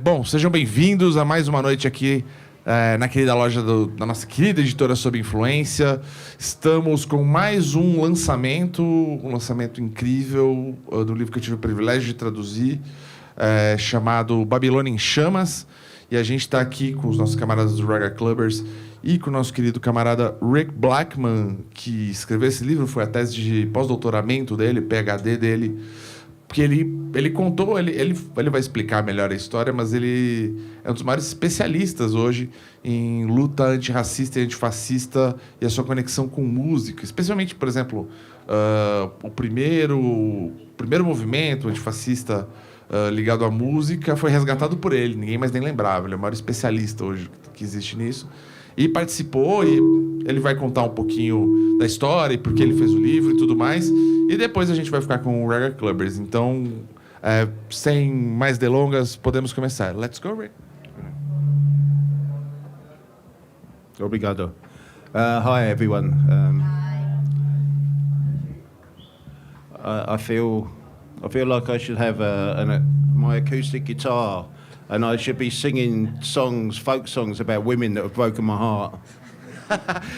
Bom, sejam bem-vindos a mais uma noite aqui na querida loja da nossa querida editora Sob Influência. Estamos com mais um lançamento incrível do livro que eu tive o privilégio de traduzir, chamado Babilônia em Chamas. E a gente está aqui com os nossos camaradas do Raga Clubbers e com o nosso querido camarada Rick Blackman, que escreveu esse livro, foi a tese de pós-doutoramento dele, PhD dele. Porque ele contou, ele vai explicar melhor a história, mas ele é um dos maiores especialistas hoje em luta antirracista e antifascista e a sua conexão com música. Especialmente, por exemplo, o primeiro movimento antifascista ligado à música foi resgatado por ele. Ninguém mais nem lembrava. Ele é o maior especialista hoje que existe nisso. E participou, e ele vai contar um pouquinho da história e por que ele fez o livro e tudo mais. E depois a gente vai ficar com o Raga Clubbers. Então, sem mais delongas, podemos começar. Let's go, Rick. Obrigado. Hi, everyone. I feel like I should have my acoustic guitar, and I should be singing folk songs about women that have broken my heart.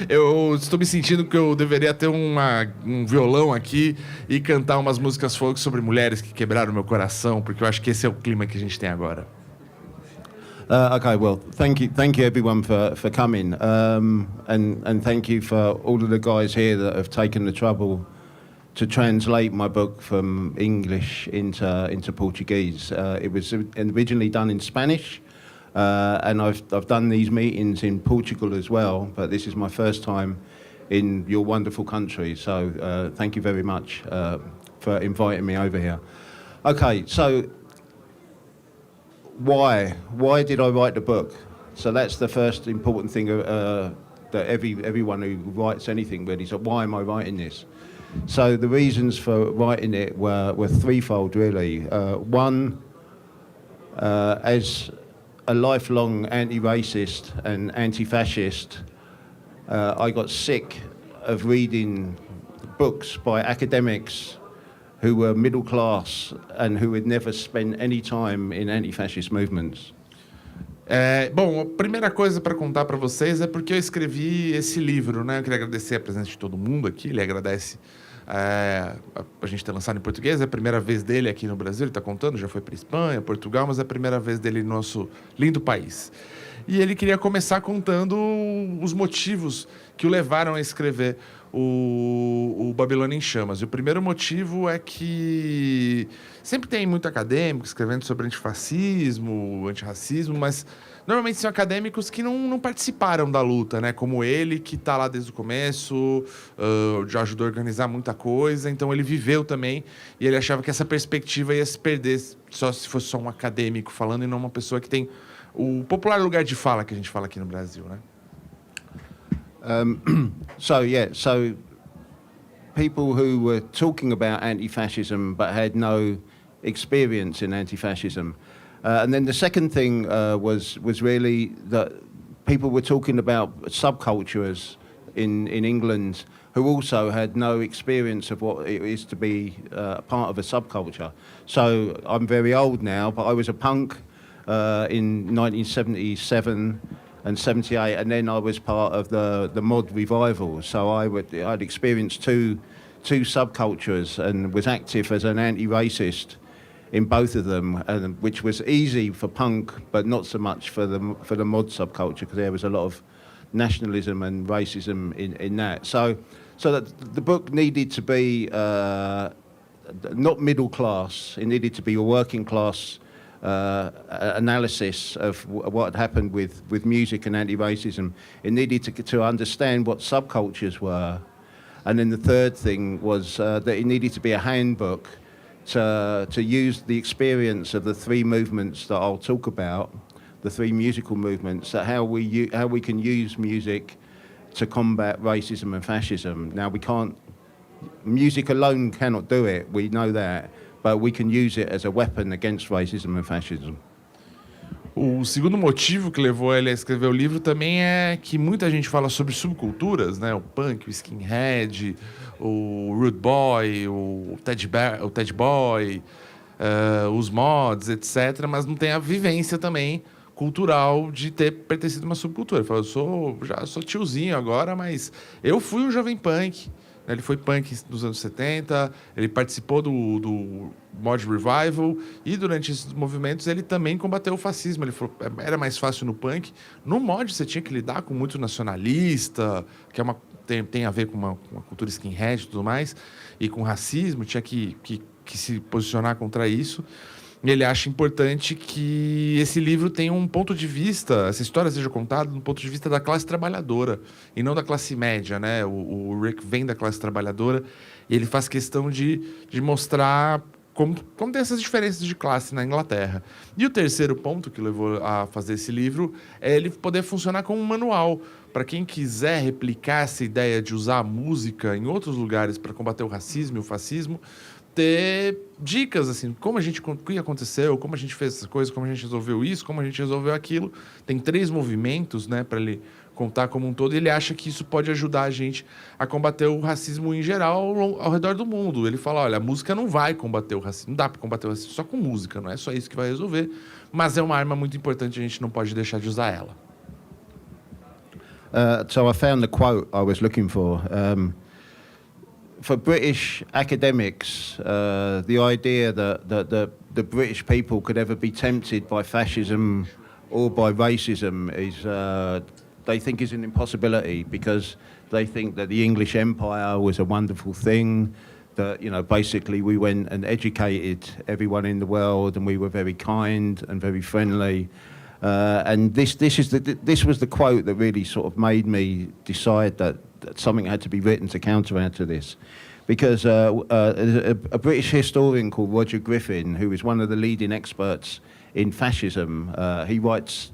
Eu estou me sentindo que eu deveria ter um violão aqui e cantar umas músicas folk sobre mulheres que quebraram meu coração, porque eu acho que esse é o clima que a gente tem agora. Okay, well, thank you everyone for coming, and thank you for all of the guys here that have taken the trouble to translate my book from English into Portuguese. It was originally done in Spanish. And I've done these meetings in Portugal as well, but this is my first time in your wonderful country. So thank you very much for inviting me over here. Okay, so why did I write the book? So that's the first important thing that everyone who writes anything really. So why am I writing this? So the reasons for writing it were threefold really. One, as a lifelong anti-racist and anti-fascist, I got sick of reading books by academics who were middle class and who had never spent any time in anti-fascist movements. Bom, a primeira coisa para contar para vocês é porque eu escrevi esse livro, né? Eu queria agradecer a presença de todo mundo aqui. Ele agradece a gente ter lançado em português. É a primeira vez dele aqui no Brasil. Ele está contando, já foi para Espanha, Portugal, mas é a primeira vez dele no nosso lindo país. E ele queria começar contando os motivos que o levaram a escrever o Babilônia em Chamas. E o primeiro motivo é que sempre tem muito acadêmico escrevendo sobre antifascismo, antirracismo, mas normalmente são acadêmicos que não participaram da luta, né? Como ele, que está lá desde o começo, já ajudou a organizar muita coisa, então ele viveu também, e ele achava que essa perspectiva ia se perder só se fosse só um acadêmico falando e não uma pessoa que tem o popular lugar de fala que a gente fala aqui no Brasil, né? So people who were talking about anti-fascism but had no experience in anti-fascism. And then the second thing was really that people were talking about subcultures in England who also had no experience of what it is to be part of a subculture. So I'm very old now, but I was a punk in 1977 and 78, and then I was part of the mod revival. So I'd experienced two subcultures and was active as an anti-racist in both of them, and which was easy for punk, but not so much for the mod subculture, because there was a lot of nationalism and racism in that. So that the book needed to be not middle class. It needed to be a working class analysis of what had happened with music and anti-racism. It needed to understand what subcultures were, and then the third thing was that it needed to be a handbook to use the experience of the three movements that I'll talk about, the three musical movements, that how we can use music to combat racism and fascism. Now music alone cannot do it, we know that, but we can use it as a weapon against racism and fascism. O segundo motivo que levou ele a escrever o livro também é que muita gente fala sobre subculturas, né? O punk, o skinhead, o rude boy, o Ted Boy, os mods, etc., mas não tem a vivência também cultural de ter pertencido a uma subcultura. Ele falou, já sou tiozinho agora, mas eu fui um jovem punk. Ele foi punk dos anos 70, ele participou do Mod Revival e durante esses movimentos ele também combateu o fascismo. Ele falou, era mais fácil no punk. No mod você tinha que lidar com muito nacionalista, que tem a ver com uma cultura skinhead e tudo mais, e com racismo, tinha que se posicionar contra isso. E ele acha importante que esse livro tenha um ponto de vista, essa história seja contada do ponto de vista da classe trabalhadora e não da classe média, né? O Rick vem da classe trabalhadora e ele faz questão de mostrar como tem essas diferenças de classe na Inglaterra. E o terceiro ponto que levou a fazer esse livro é ele poder funcionar como um manual para quem quiser replicar essa ideia de usar a música em outros lugares para combater o racismo e o fascismo, ter dicas, assim, o que aconteceu, como a gente fez essas coisas, como a gente resolveu isso, como a gente resolveu aquilo. Tem 3 movimentos, né, para ele contar como um todo, e ele acha que isso pode ajudar a gente a combater o racismo em geral ao redor do mundo. Ele fala, olha, a música não vai combater o racismo, não dá para combater o racismo só com música, não é só isso que vai resolver, mas é uma arma muito importante, a gente não pode deixar de usar ela. So I found the quote I was looking for. For British academics, the idea that the British people could ever be tempted by fascism or by racism is, they think, is an impossibility, because they think that the English Empire was a wonderful thing, that, you know, basically we went and educated everyone in the world and we were very kind and very friendly. And this was the quote that really sort of made me decide that something had to be written to counteract to this. Because a British historian called Roger Griffin, who is one of the leading experts in fascism, he writes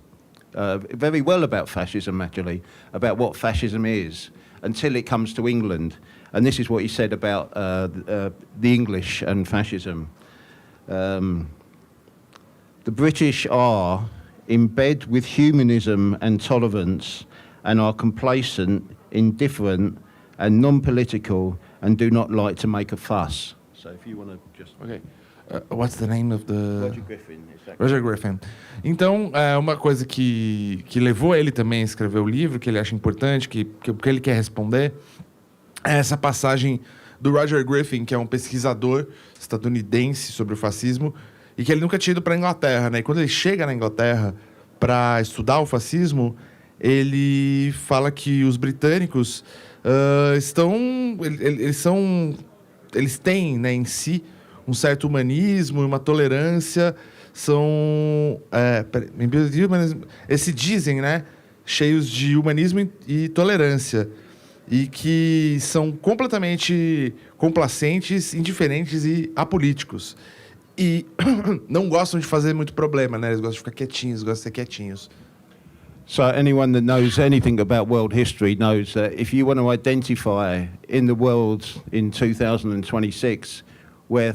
very well about fascism, actually, about what fascism is, until it comes to England. And this is what he said about the English and fascism. The British are in bed with humanism and tolerance, and are complacent, indifferent, and non-political, and do not like to make a fuss. So if you want to just... Okay. What's the name of the... Roger Griffin. Exactly. Roger Griffin. Então, uma coisa que levou ele também a escrever o livro, que ele acha importante, que ele quer responder, é essa passagem do Roger Griffin, que é um pesquisador estadunidense sobre o fascismo, e que ele nunca tinha ido para a Inglaterra, né? E quando ele chega na Inglaterra para estudar o fascismo, ele fala que os britânicos eles têm, né, em si um certo humanismo e uma tolerância, eles se dizem, né, cheios de humanismo e tolerância, e que são completamente complacentes, indiferentes e apolíticos. E não gostam de fazer muito problema, né? Eles gostam de ficar quietinhos, gostam de ser quietinhos. So anyone that knows anything about world history knows that if you want to identify in the world in 2026 where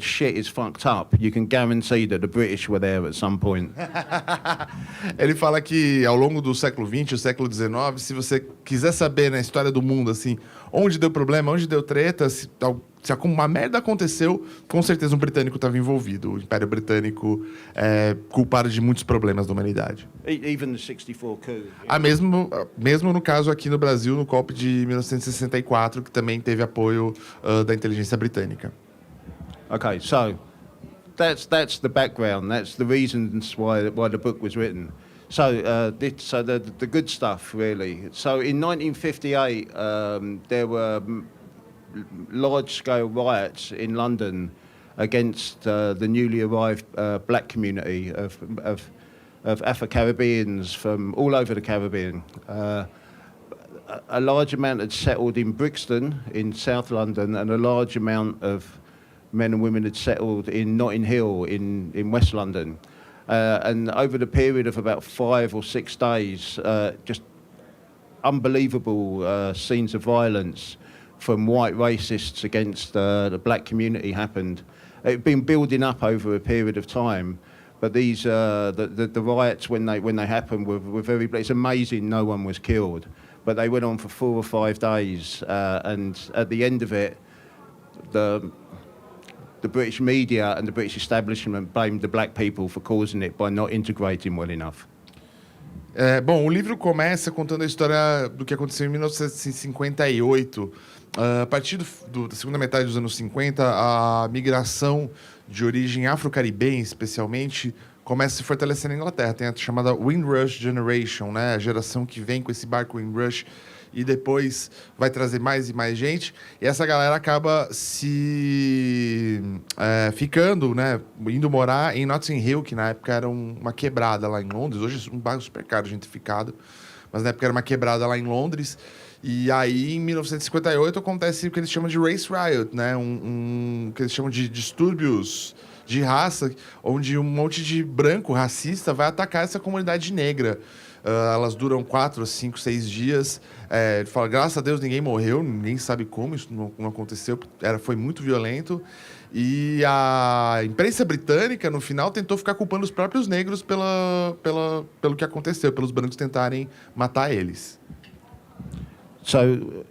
shit is fucked up, you can guarantee that the British were there at some point. Ele fala que ao longo do século XX, o século XIX, se você quiser saber na história do mundo, assim, onde deu problema, onde deu treta, se uma merda aconteceu, com certeza um britânico estava envolvido. O Império Britânico é culpado de muitos problemas da humanidade. Even the 64 coup. Mesmo no caso aqui no Brasil, no golpe de 1964, que também teve apoio da inteligência britânica. Okay, so that's the background. That's the reasons why the book was written. So the good stuff, really. So in 1958, there were large-scale riots in London against the newly arrived black community of Afro-Caribbeans from all over the Caribbean. A large amount had settled in Brixton in South London, and a large amount of men and women had settled in Notting Hill in West London. And over the period of about 5 or 6 days, just unbelievable scenes of violence from white racists against the black community happened. It had been building up over a period of time, but these the riots when they happened were very. It's amazing no one was killed, but they went on for 4 or 5 days, and at the end of it, the the British media and the British establishment blamed the black people for causing it by not integrating well enough. Bom, o livro começa contando a história do que aconteceu em 1958. A partir da segunda metade dos anos 50, a migração de origem afro-caribenha, especialmente, começa a se fortalecer na Inglaterra. Tem a chamada Windrush Generation, né? A geração que vem com esse barco Windrush e depois vai trazer mais e mais gente. E essa galera acaba ficando, né? Indo morar em Notting Hill, que na época era uma quebrada lá em Londres. Hoje é um bairro super caro, gentrificado. Mas na época era uma quebrada lá em Londres. E aí, em 1958, acontece o que eles chamam de Race Riot, né? Que eles chamam de distúrbios de raça, onde um monte de branco racista vai atacar essa comunidade negra. Elas duram 4, 5, 6 dias. Ele fala, graças a Deus ninguém morreu, ninguém sabe como, isso não aconteceu, foi muito violento. E a imprensa britânica, no final, tentou ficar culpando os próprios negros pelo que aconteceu, pelos brancos tentarem matar eles. So,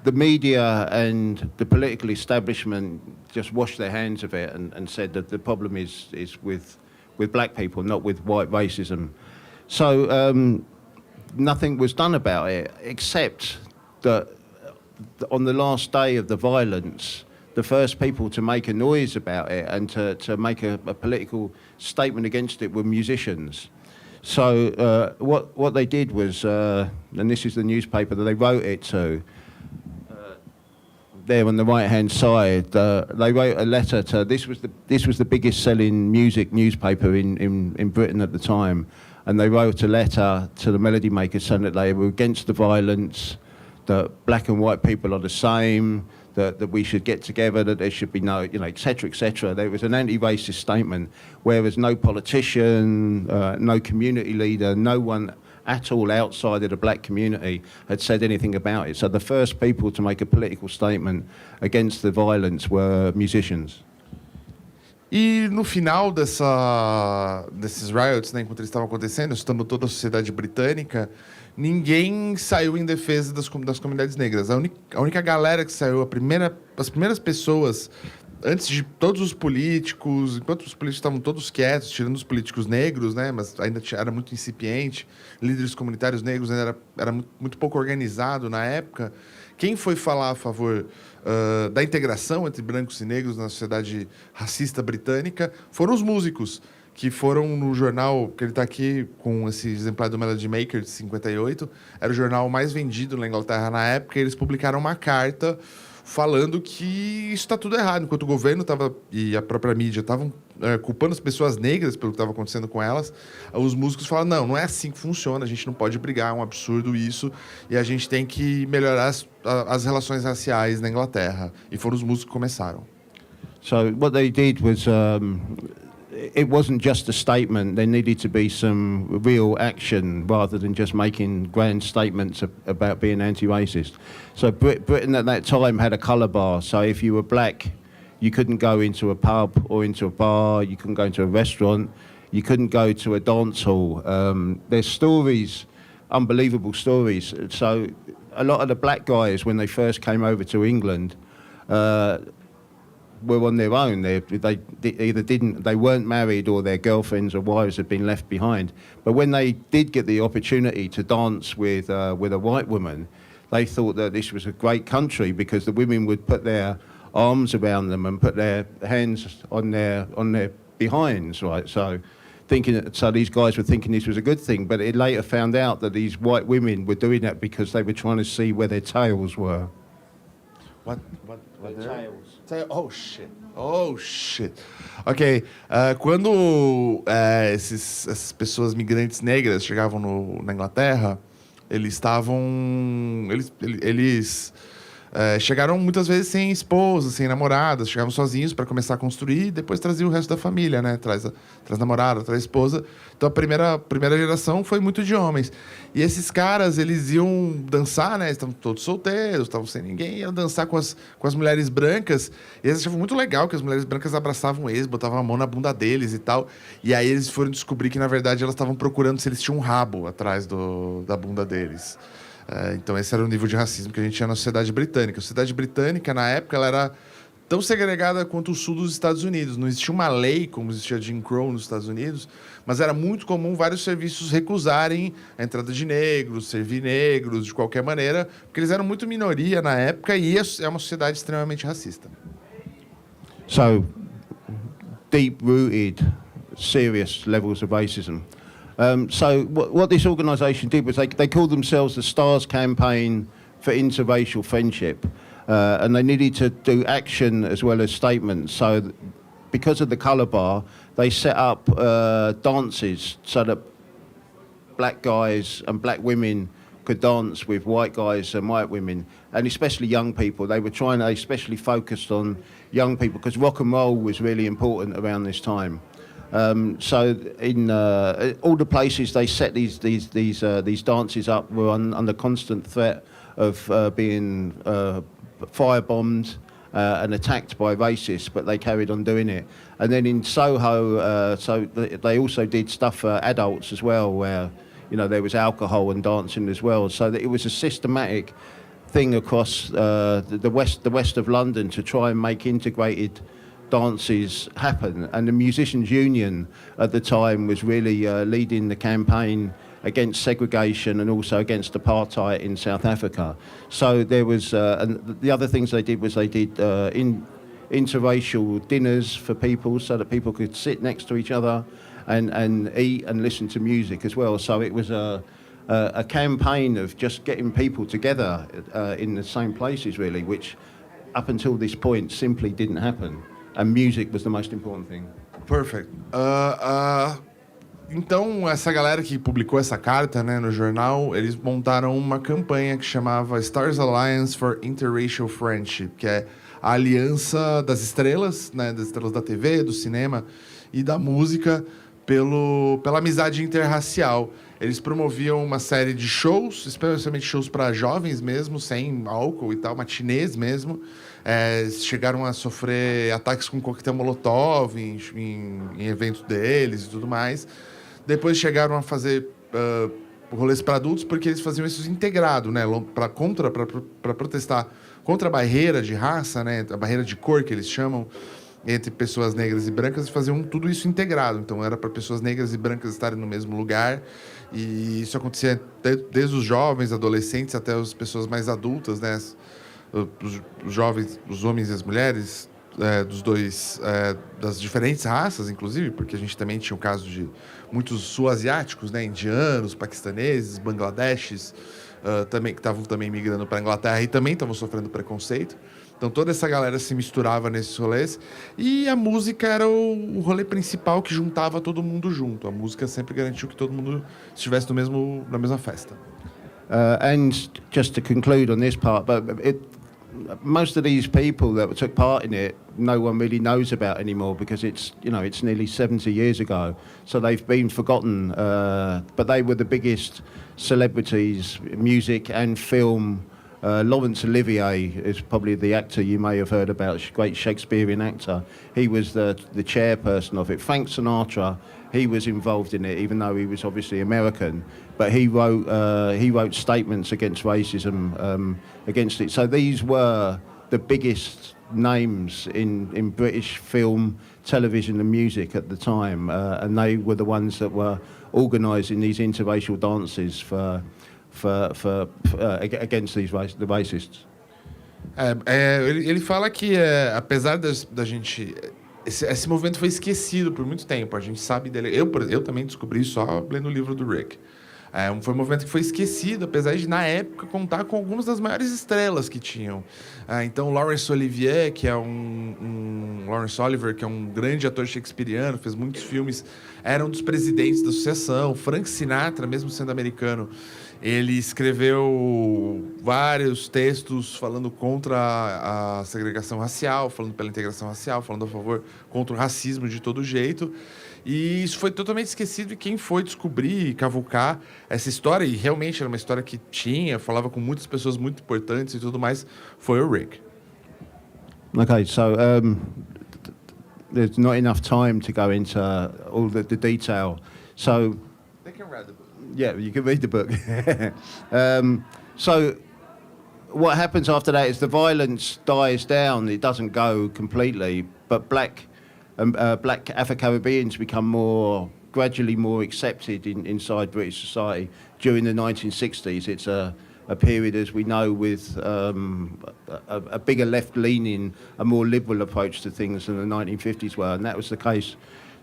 the media and the political establishment just washed their hands of it and said that the problem is with black people, not with white racism. So nothing was done about it, except that on the last day of the violence, the first people to make a noise about it and to make a political statement against it were musicians. So what they did was, and this is the newspaper that they wrote it to, there on the right-hand side, they wrote a letter to. This was the biggest-selling music newspaper in Britain at the time, and they wrote a letter to the Melody Makers saying that they were against the violence, that black and white people are the same, that we should get together, that there should be no, etc., etc. There was an anti-racist statement, whereas no politician, no community leader, no one at all outside of the black community had said anything about it. So the first people to make a political statement against the violence were musicians. E no final desses riots, né, enquanto eles estavam acontecendo, estando toda a sociedade britânica, ninguém saiu em defesa das comunidades negras. A única galera que saiu, as primeiras pessoas, antes de todos os políticos, enquanto os políticos estavam todos quietos, tirando os políticos negros, né, mas ainda era muito incipiente, líderes comunitários negros ainda era muito pouco organizado na época. Quem foi falar a favor da integração entre brancos e negros na sociedade racista britânica foram os músicos, que foram no jornal, que ele está aqui com esse exemplar do Melody Maker de 58, era o jornal mais vendido na Inglaterra na época, e eles publicaram uma carta falando que isso está tudo errado, enquanto o governo e a própria mídia estavam culpando as pessoas negras pelo que estava acontecendo com elas, os músicos falaram, não é assim que funciona, a gente não pode brigar, é um absurdo isso, e a gente tem que melhorar as relações raciais na Inglaterra. E foram os músicos que começaram. So what they did was, it wasn't just a statement, there needed to be some real action rather than just making grand statements about being anti-racist. So Britain at that time had a colour bar, so if you were black, you couldn't go into a pub or into a bar, you couldn't go into a restaurant, you couldn't go to a dance hall. There's stories, unbelievable stories. So a lot of the black guys, when they first came over to England, were on their own. They weren't married, or their girlfriends or wives had been left behind. But when they did get the opportunity to dance with a white woman, they thought that this was a great country because the women would put their arms around them and put their hands on their behinds, right? So these guys were thinking this was a good thing, but it later found out that these white women were doing that because they were trying to see where their tails were. What Tails. Oh, shit. Ok. Quando essas pessoas migrantes negras chegavam na Inglaterra, eles chegaram muitas vezes sem esposa, sem namoradas, chegavam sozinhos para começar a construir e depois traziam o resto da família, né? Traz namorada, traz esposa. Então a primeira geração foi muito de homens. E esses caras, eles iam dançar, né? Estavam todos solteiros, estavam sem ninguém, iam dançar com as mulheres brancas. E eles achavam muito legal que as mulheres brancas abraçavam eles, botavam a mão na bunda deles e tal. E aí eles foram descobrir que, na verdade, elas estavam procurando se eles tinham um rabo atrás da bunda deles. Então esse era o nível de racismo que a gente tinha na sociedade britânica. A sociedade britânica, na época, ela era tão segregada quanto o sul dos Estados Unidos. Não existia uma lei como existia Jim Crow nos Estados Unidos, mas era muito comum vários serviços recusarem a entrada de negros, servir negros de qualquer maneira, porque eles eram muito minoria na época e é uma sociedade extremamente racista. So, deep-rooted, serious levels of racism. So what this organisation did was they called themselves the Stars Campaign for Interracial Friendship, and they needed to do action as well as statements. So because of the colour bar, they set up dances so that black guys and black women could dance with white guys and white women, and especially young people. They especially focused on young people because rock and roll was really important around this time. So in all the places they set these dances up were under constant threat of being firebombed and attacked by racists, but they carried on doing it. And then in Soho, they also did stuff for adults as well, where there was alcohol and dancing as well. So that it was a systematic thing across the west of London to try and make integrated dances happen. And the Musicians Union at the time was really leading the campaign against segregation and also against apartheid in South Africa. So there was, and the other things they did was they did interracial dinners for people so that people could sit next to each other and eat and listen to music as well. So it was a campaign of just getting people together in the same places, really, which up until this point simply didn't happen. And music was the most important thing. Perfect. Então, essa galera que publicou essa carta, né, no jornal, eles montaram uma campanha que chamava Stars Alliance for Interracial Friendship, que é a aliança das estrelas, né, das estrelas da TV, do cinema e da música pela amizade interracial. Eles promoviam uma série de shows, especialmente shows para jovens mesmo, sem álcool e tal, matinês mesmo. Chegaram a sofrer ataques com coquetel molotov em eventos deles e tudo mais. Depois chegaram a fazer rolês para adultos, porque eles faziam isso integrado, né? Para protestar contra a barreira de raça, né? A barreira de cor, que eles chamam, entre pessoas negras e brancas, e faziam tudo isso integrado. Então, era para pessoas negras e brancas estarem no mesmo lugar. E isso acontecia desde os jovens, adolescentes, até as pessoas mais adultas, né? Os jovens, os homens e as mulheres, das diferentes raças, inclusive, porque a gente também tinha o caso de muitos sul-asiáticos, né? Indianos, paquistaneses, bangladeshes, também, que estavam também migrando para a Inglaterra e também estavam sofrendo preconceito. Então, toda essa galera se misturava nesses rolês. E a música era o rolê principal que juntava todo mundo junto. A música sempre garantiu que todo mundo estivesse na mesma festa. And just to conclude on this part, most of these people that took part in it, no one really knows about anymore because it's nearly 70 years ago. So they've been forgotten. But they were the biggest celebrities, music and film. Laurence Olivier is probably the actor you may have heard about, great Shakespearean actor. He was the chairperson of it. Frank Sinatra, he was involved in it, even though he was obviously American. But he wrote statements against racism, against it. So these were the biggest names in British film, television and music at the time. And they were the ones that were organising these interracial dances against the racists. Ele fala que apesar da gente... Esse movimento foi esquecido por muito tempo. A gente sabe dele. Eu também descobri só lendo o livro do Rick. Foi um movimento que foi esquecido, apesar de, na época, contar com algumas das maiores estrelas que tinham. Então, Laurence Olivier, que é Laurence Olivier, que é um grande ator shakespeariano, fez muitos filmes, era um dos presidentes da associação. Frank Sinatra, mesmo sendo americano, ele escreveu vários textos falando contra a segregação racial, falando pela integração racial, falando a favor contra o racismo de todo jeito. E isso foi totalmente esquecido, e quem foi descobrir e cavucar essa história, e realmente era uma história que falava com muitas pessoas muito importantes e tudo mais, foi o Rick. Okay, so there's not enough time to go into all the detail. So They can read the book. Yeah, you can read the book. So what happens after that is the violence dies down. It doesn't go completely, but black Afro-Caribbeans become gradually more accepted inside British society. During the 1960s, it's a period, as we know, with a bigger left-leaning, a more liberal approach to things than the 1950s were, and that was the case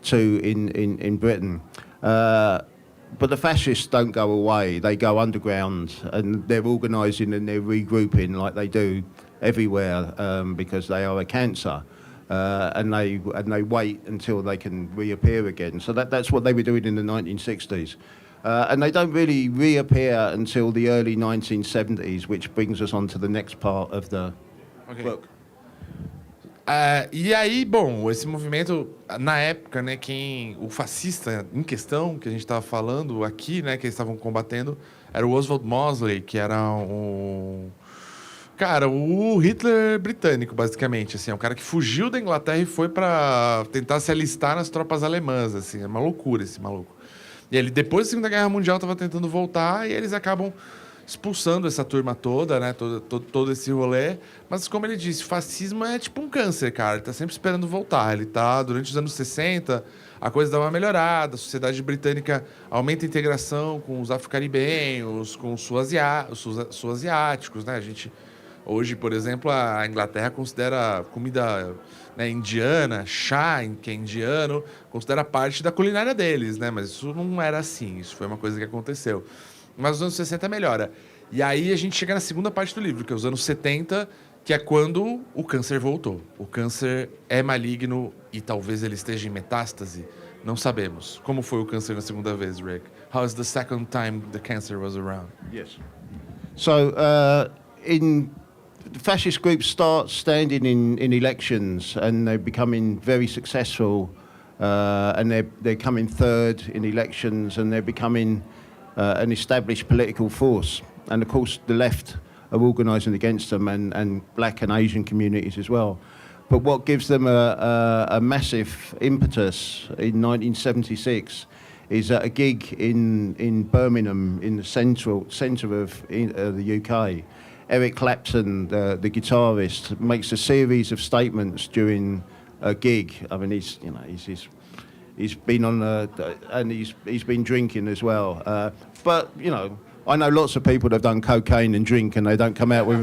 too in Britain. But the fascists don't go away. They go underground, and they're organising and they're regrouping like they do everywhere because they are a cancer. And they wait until they can reappear again. So that's what they were doing in the 1960s. And they don't really reappear until the early 1970s, which brings us on to the next part of the book. E aí, bom, esse movimento, na época, né, o fascista em questão, que a gente estava falando aqui, né, que eles estavam combatendo, era o Oswald Mosley, que era cara, o Hitler britânico, basicamente, assim, é um cara que fugiu da Inglaterra e foi para tentar se alistar nas tropas alemãs, assim, é uma loucura esse maluco. E ele, depois da Segunda Guerra Mundial, estava tentando voltar e eles acabam expulsando essa turma toda, né, todo esse rolê. Mas, como ele disse, o fascismo é tipo um câncer, cara, ele tá sempre esperando voltar. Ele tá, durante os anos 60, a coisa dá uma melhorada, a sociedade britânica aumenta a integração com os afro-caribenhos, com os sul-asiáticos, né, a gente... Hoje, por exemplo, a Inglaterra considera comida, né, indiana, chá, que é indiano, considera parte da culinária deles, né? Mas isso não era assim, isso foi uma coisa que aconteceu. Mas nos anos 60 melhora. E aí a gente chega na segunda parte do livro, que é os anos 70, que é quando o câncer voltou. O câncer é maligno e talvez ele esteja em metástase. Não sabemos. Como foi o câncer na segunda vez, Rick? How is the second time the cancer was around? Yes. So, the fascist groups start standing in elections and they're becoming very successful and they're coming third in elections and they're becoming an established political force. And of course the left are organising against them and black and Asian communities as well. But what gives them a massive impetus in 1976 is at a gig in Birmingham in the centre of the UK. Eric Clapton, the guitarist, makes a series of statements during a gig. I mean, he's been on and he's been drinking as well. But you know, I know lots of people that have done cocaine and drink, and they don't come out with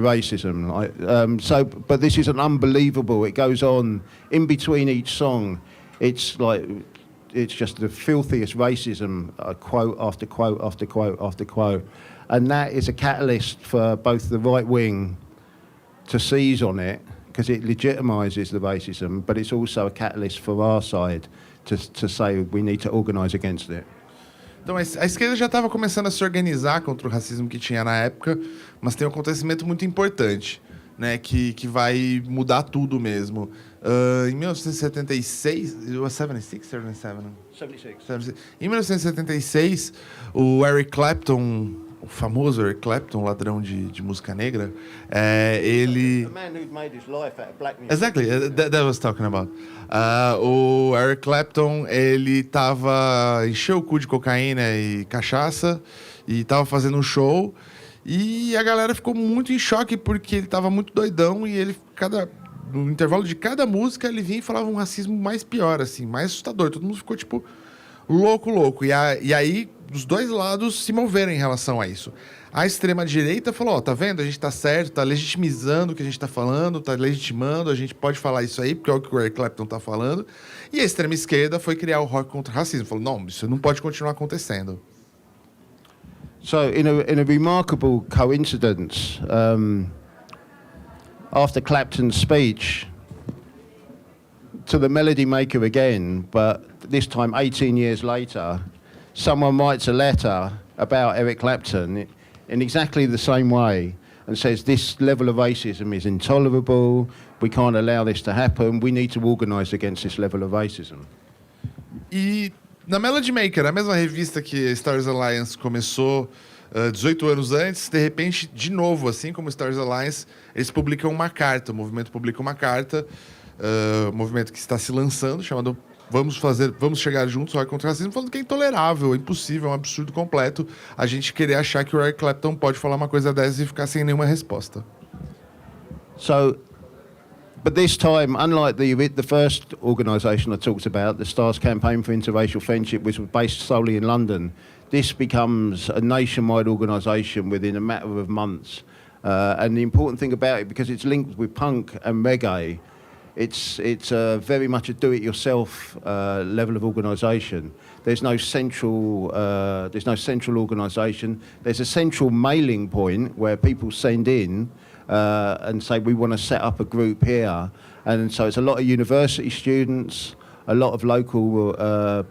racism. But this is an unbelievable. It goes on in between each song. It's just the filthiest racism, quote after quote after quote after quote. And that is a catalyst for both the right wing to seize on it, because it legitimises the racism, but it's also a catalyst for our side to say we need to organise against it. Então, a esquerda já estava começando a se organizar contra o racismo que tinha na época, mas tem um acontecimento muito importante, né, que vai mudar tudo mesmo. Em 1976, it was 76 or 77? Em 1976, o Eric Clapton, o famoso Eric Clapton, ladrão de música negra, ele... The man who made his life out of black music. Exactly, that I was talking about. O Eric Clapton, ele encheu o cu de cocaína e cachaça e tava fazendo um show e a galera ficou muito em choque porque ele tava muito doidão e ele, no intervalo de cada música, ele vinha e falava um racismo mais pior, assim, mais assustador. Todo mundo ficou, tipo, louco. E aí, os dois lados se moveram em relação a isso. A extrema-direita falou, tá vendo? A gente tá certo, tá legitimizando o que a gente tá falando, tá legitimando, a gente pode falar isso aí, porque é o que o Eric Clapton tá falando. E a extrema-esquerda foi criar o rock contra o racismo. Falou, não, isso não pode continuar acontecendo. So, in a remarkable coincidence, after Clapton's speech, to the Melody Maker again, but this time 18 years later, someone writes a letter about Eric Clapton in exactly the same way and says this level of racism is intolerable, we can't allow this to happen, we need to organise against this level of racism. E na Melody Maker, a mesma revista que a Stars Alliance começou 18 anos antes, de repente, de novo, assim como Stars Alliance, eles publicam uma carta, o movimento publica uma carta, o movimento que está se lançando, chamado vamos chegar juntos, Rock contra o Racismo, falando que é intolerável, é impossível, é um absurdo completo a gente querer achar que o Eric Clapton pode falar uma coisa dessa e ficar sem nenhuma resposta. So, but this time, unlike the first organisation I talked about, the STARS Campaign for Interracial Friendship, which was based solely in London, this becomes a nationwide organisation within a matter of months. And the important thing about it, because it's linked with punk and reggae, it's very much a do-it-yourself level of organisation. There's no central organisation. There's a central mailing point where people send in and say, we want to set up a group here. And so it's a lot of university students, a lot of local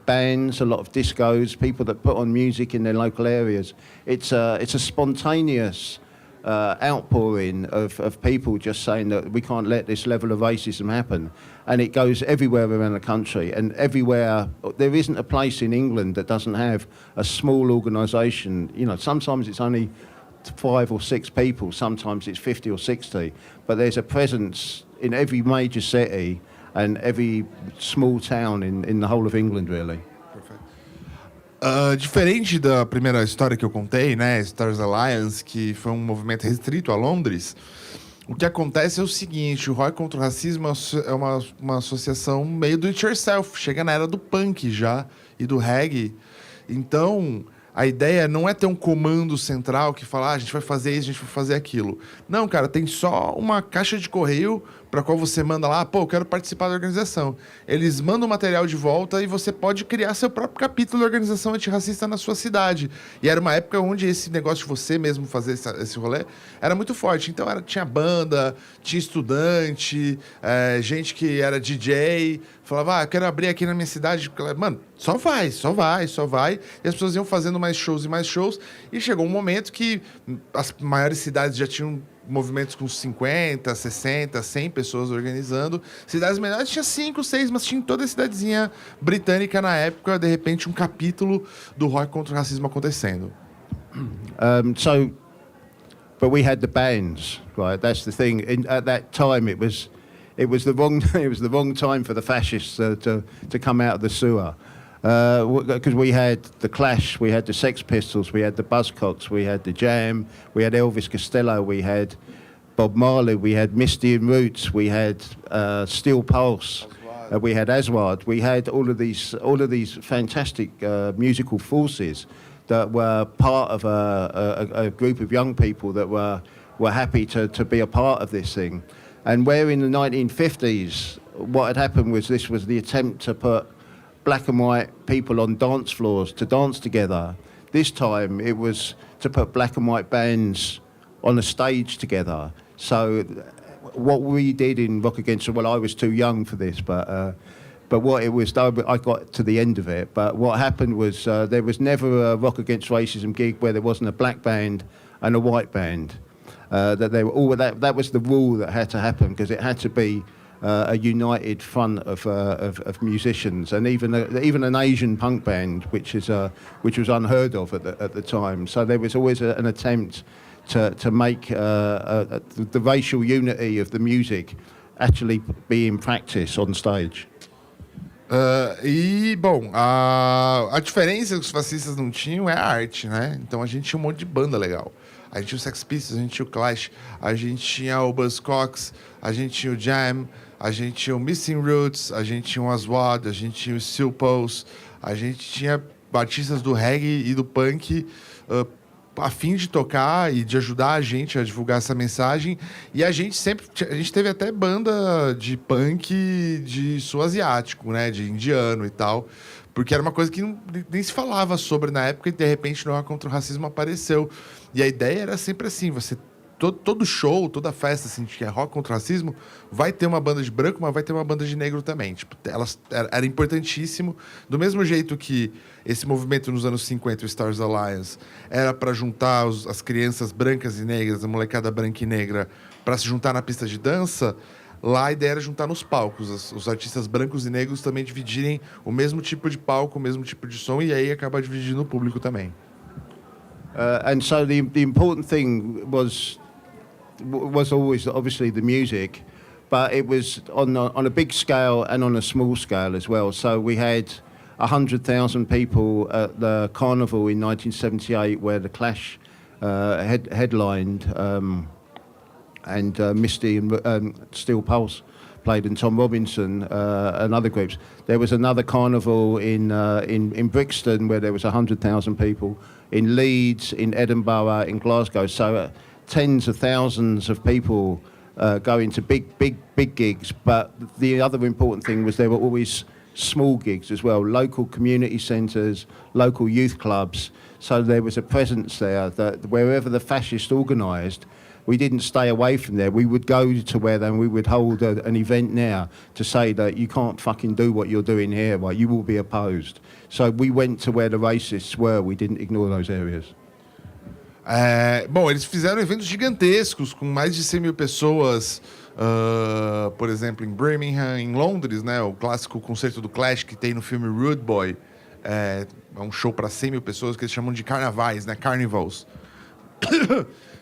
bands, a lot of discos, people that put on music in their local areas. It's a spontaneous outpouring of people just saying that we can't let this level of racism happen. And it goes everywhere around the country, and everywhere. There isn't a place in England that doesn't have a small organisation. You know, sometimes it's only 5 or 6 people, sometimes it's 50 or 60, but there's a presence in every major city and every small town in the whole of England, really. Diferente da primeira história que eu contei, né, Stars Alliance, que foi um movimento restrito a Londres, o que acontece é o seguinte: o Rock contra o Racismo é uma associação meio do it yourself, chega na era do punk já e do reggae. Então, a ideia não é ter um comando central que fala, a gente vai fazer isso, a gente vai fazer aquilo. Não, cara, tem só uma caixa de correio para qual você manda lá, eu quero participar da organização. Eles mandam o material de volta e você pode criar seu próprio capítulo de organização antirracista na sua cidade. E era uma época onde esse negócio de você mesmo fazer esse rolê era muito forte. Então tinha banda, tinha estudante, gente que era DJ, falava, eu quero abrir aqui na minha cidade. Mano, só vai. E as pessoas iam fazendo mais shows, e chegou um momento que as maiores cidades já tinham movimentos com 50, 60, 100 pessoas organizando. Cidades menores tinha 5, 6, mas tinha toda a cidadezinha britânica na época, de repente, um capítulo do rock contra o racismo acontecendo. But we had the bands, right? That's the thing. At that time, it was the wrong time for the fascists to come out of the sewer. Because we had the Clash, we had the Sex Pistols, we had the Buzzcocks, we had the Jam, we had Elvis Costello, we had Bob Marley, we had Misty and Roots, we had Steel Pulse, we had Aswad, we had all of these fantastic musical forces that were part of a group of young people that were happy to be a part of this thing. And where in the 1950s, what had happened was this was the attempt to put black and white people on dance floors to dance together. This time it was to put black and white bands on a stage together. So what we did in Rock Against, well, I was too young for this, but what it was, I got to the end of it. But what happened was there was never a Rock Against Racism gig where there wasn't a black band and a white band. That was the rule that had to happen, because it had to be a united front of musicians, and even an Asian punk band, which was unheard of at the time. So there was always an attempt to make the racial unity of the music actually be in practice on stage. A diferença que os fascistas não tinham é a arte, né? Então a gente tinha um monte de banda legal. A gente tinha o Sex Pistols, a gente tinha o Clash, a gente tinha o Buzzcocks, a gente tinha o Jam, a gente tinha o Missing Roots, a gente tinha o Aswad, a gente tinha o Steel Pulse, a gente tinha artistas do reggae e do punk a fim de tocar e de ajudar a gente a divulgar essa mensagem. E a gente teve até banda de punk de sul asiático, né, de indiano e tal, porque era uma coisa que nem se falava sobre na época, e de repente no Rock contra o Racismo apareceu. E a ideia era sempre assim, todo show, toda festa assim, que é rock contra o racismo, vai ter uma banda de branco, mas vai ter uma banda de negro também. Tipo, era importantíssimo. Do mesmo jeito que esse movimento nos anos 50, o Stars Alliance, era para juntar as crianças brancas e negras, a molecada branca e negra, para se juntar na pista de dança, lá a ideia era juntar nos palcos. Os artistas brancos e negros também dividirem o mesmo tipo de palco, o mesmo tipo de som, e aí acabar dividindo o público também. And so the important thing was always obviously the music, but it was on a big scale and on a small scale as well. So we had 100,000 people at the Carnival in 1978, where the Clash headlined, and Misty and Steel Pulse played, and Tom Robinson and other groups. There was another carnival in Brixton where there was 100,000 people, in Leeds, in Edinburgh, in Glasgow. So tens of thousands of people going to big gigs. But the other important thing was there were always small gigs as well, local community centres, local youth clubs. So there was a presence there that wherever the fascists organised, we didn't stay away from there. We would go to where then we would hold an event now to say that you can't fucking do what you're doing here, right? You will be opposed. So we went to where the racists were. We didn't ignore those areas. Bom, eles fizeram eventos gigantescos com mais de 100 mil pessoas, por exemplo, em Birmingham, em Londres, né? O clássico concerto do Clash que tem no filme Rude Boy. É um show para 100 mil pessoas que eles chamam de carnavais, né? Carnivals.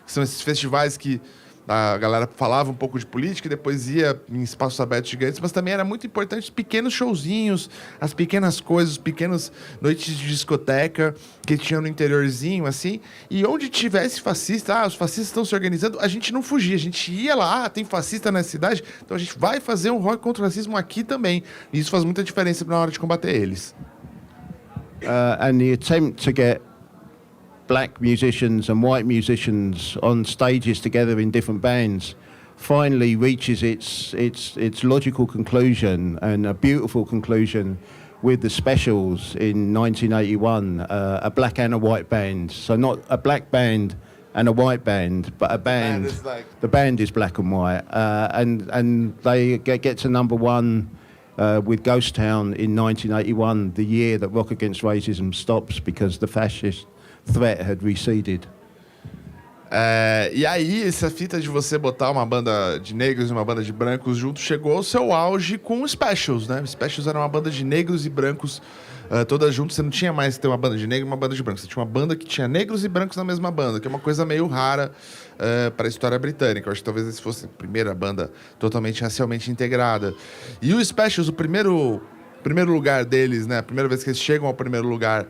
São esses festivais que a galera falava um pouco de política e depois ia em espaços abertos gigantes, mas também era muito importante os pequenos showzinhos, as pequenas coisas, os pequenos noites de discoteca que tinham no interiorzinho, assim. E onde tivesse fascista, os fascistas estão se organizando, a gente não fugia, a gente ia lá, tem fascista na cidade, então a gente vai fazer um rock contra o racismo aqui também. E isso faz muita diferença na hora de combater eles. And the attempt to get black musicians and white musicians on stages together in different bands finally reaches its logical conclusion, and a beautiful conclusion, with the Specials in 1981, a black and a white band. So not a black band and a white band, but a band. The band is black and white, and they get to number one with Ghost Town in 1981, the year that Rock Against Racism stops because the fascist threat had receded. E aí, essa fita de você botar uma banda de negros e uma banda de brancos junto chegou ao seu auge com os Specials, né? Os Specials eram uma banda de negros e brancos todas juntas. Você não tinha mais que ter uma banda de negro e uma banda de brancos. Você tinha uma banda que tinha negros e brancos na mesma banda, que é uma coisa meio rara para a história britânica. Eu acho que talvez esse fosse a primeira banda totalmente racialmente integrada. E os Specials, o primeiro lugar deles, né? A primeira vez que eles chegam ao primeiro lugar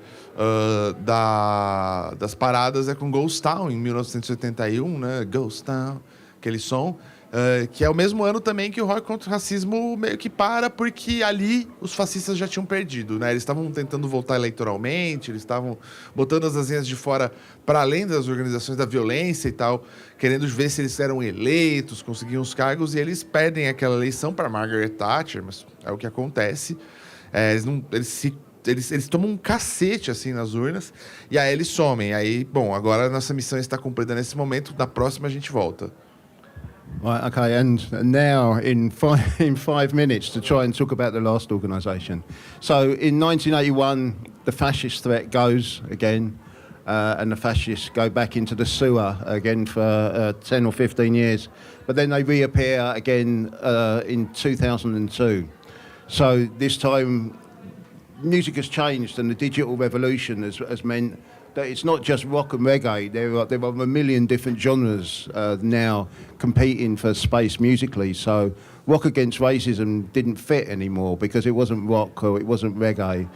das paradas é com Ghost Town, em 1981, né? Ghost Town, aquele som, que é o mesmo ano também que o rock contra o racismo meio que para, porque ali os fascistas já tinham perdido, né? Eles estavam tentando voltar eleitoralmente, eles estavam botando as asinhas de fora para além das organizações da violência e tal, querendo ver se eles eram eleitos, conseguiam os cargos, e eles perdem aquela eleição para Margaret Thatcher, mas é o que acontece. Eles tomam um cacete assim nas urnas e aí eles somem. Aí, bom, agora a nossa missão está cumprida nesse momento, na próxima a gente volta. Right, okay, and now in 5 minutes to try and talk about the last organisation. So in 1981, the fascist threat goes again, and the fascists go back into the sewer again for 10 or 15 years, but then they reappear again in 2002. So this time, music has changed, and the digital revolution has meant that it's not just rock and reggae. There are a million different genres now competing for space musically. So Rock Against Racism didn't fit anymore because it wasn't rock or it wasn't reggae.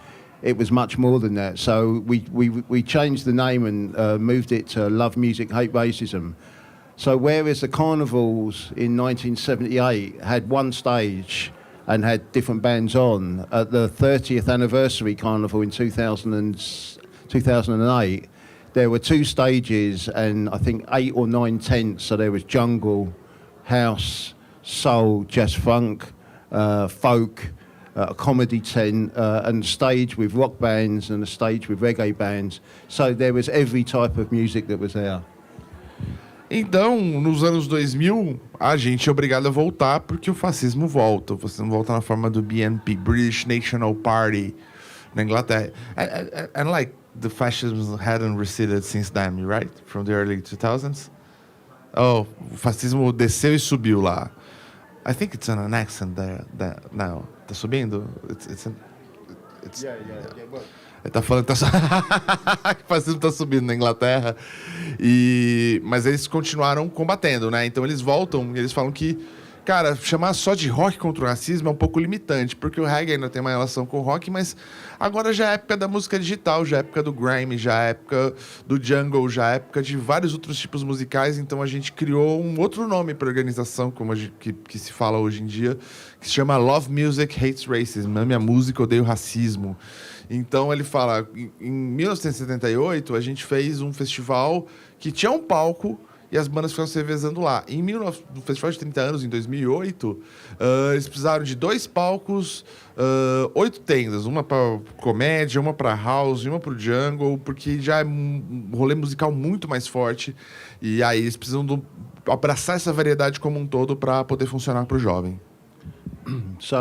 It was much more than that. So we changed the name and moved it to Love Music, Hate Racism. So whereas the carnivals in 1978 had one stage and had different bands on, at the 30th anniversary carnival in 2008, there were two stages and I think 8 or 9 tents. So there was jungle, house, soul, jazz funk, folk, a comedy tent, and a stage with rock bands and a stage with reggae bands. So there was every type of music that was there. Então, nos anos 2000, a gente é obrigado a voltar porque o fascismo volta. O fascismo volta na forma do BNP, British National Party, na Inglaterra. And like, the fascism hadn't receded since then, right? From the early 2000s? Oh, o fascismo desceu e subiu lá. I think it's an accent there now. Tá subindo? Yeah. Ele tá falando que o fascismo tá subindo na Inglaterra. Mas eles continuaram combatendo, né? Então eles voltam e eles falam que cara, chamar só de rock contra o racismo é um pouco limitante, porque o reggae ainda tem uma relação com o rock, mas agora já é época da música digital, já é época do grime, já é época do jungle, já é época de vários outros tipos musicais, então a gente criou um outro nome para a organização, como que se fala hoje em dia, que se chama Love Music Hates Racism, Ame a música, odeio racismo. Então ele fala, em 1978 a gente fez um festival que tinha um palco e as bandas ficaram se revezando lá. No Festival de 30 anos, em 2008, eles precisaram de 2 palcos, 8 tendas. Uma para comédia, uma para house, uma para o jungle, porque já é um rolê musical muito mais forte. E aí eles precisam abraçar essa variedade como um todo para poder funcionar para o jovem. So,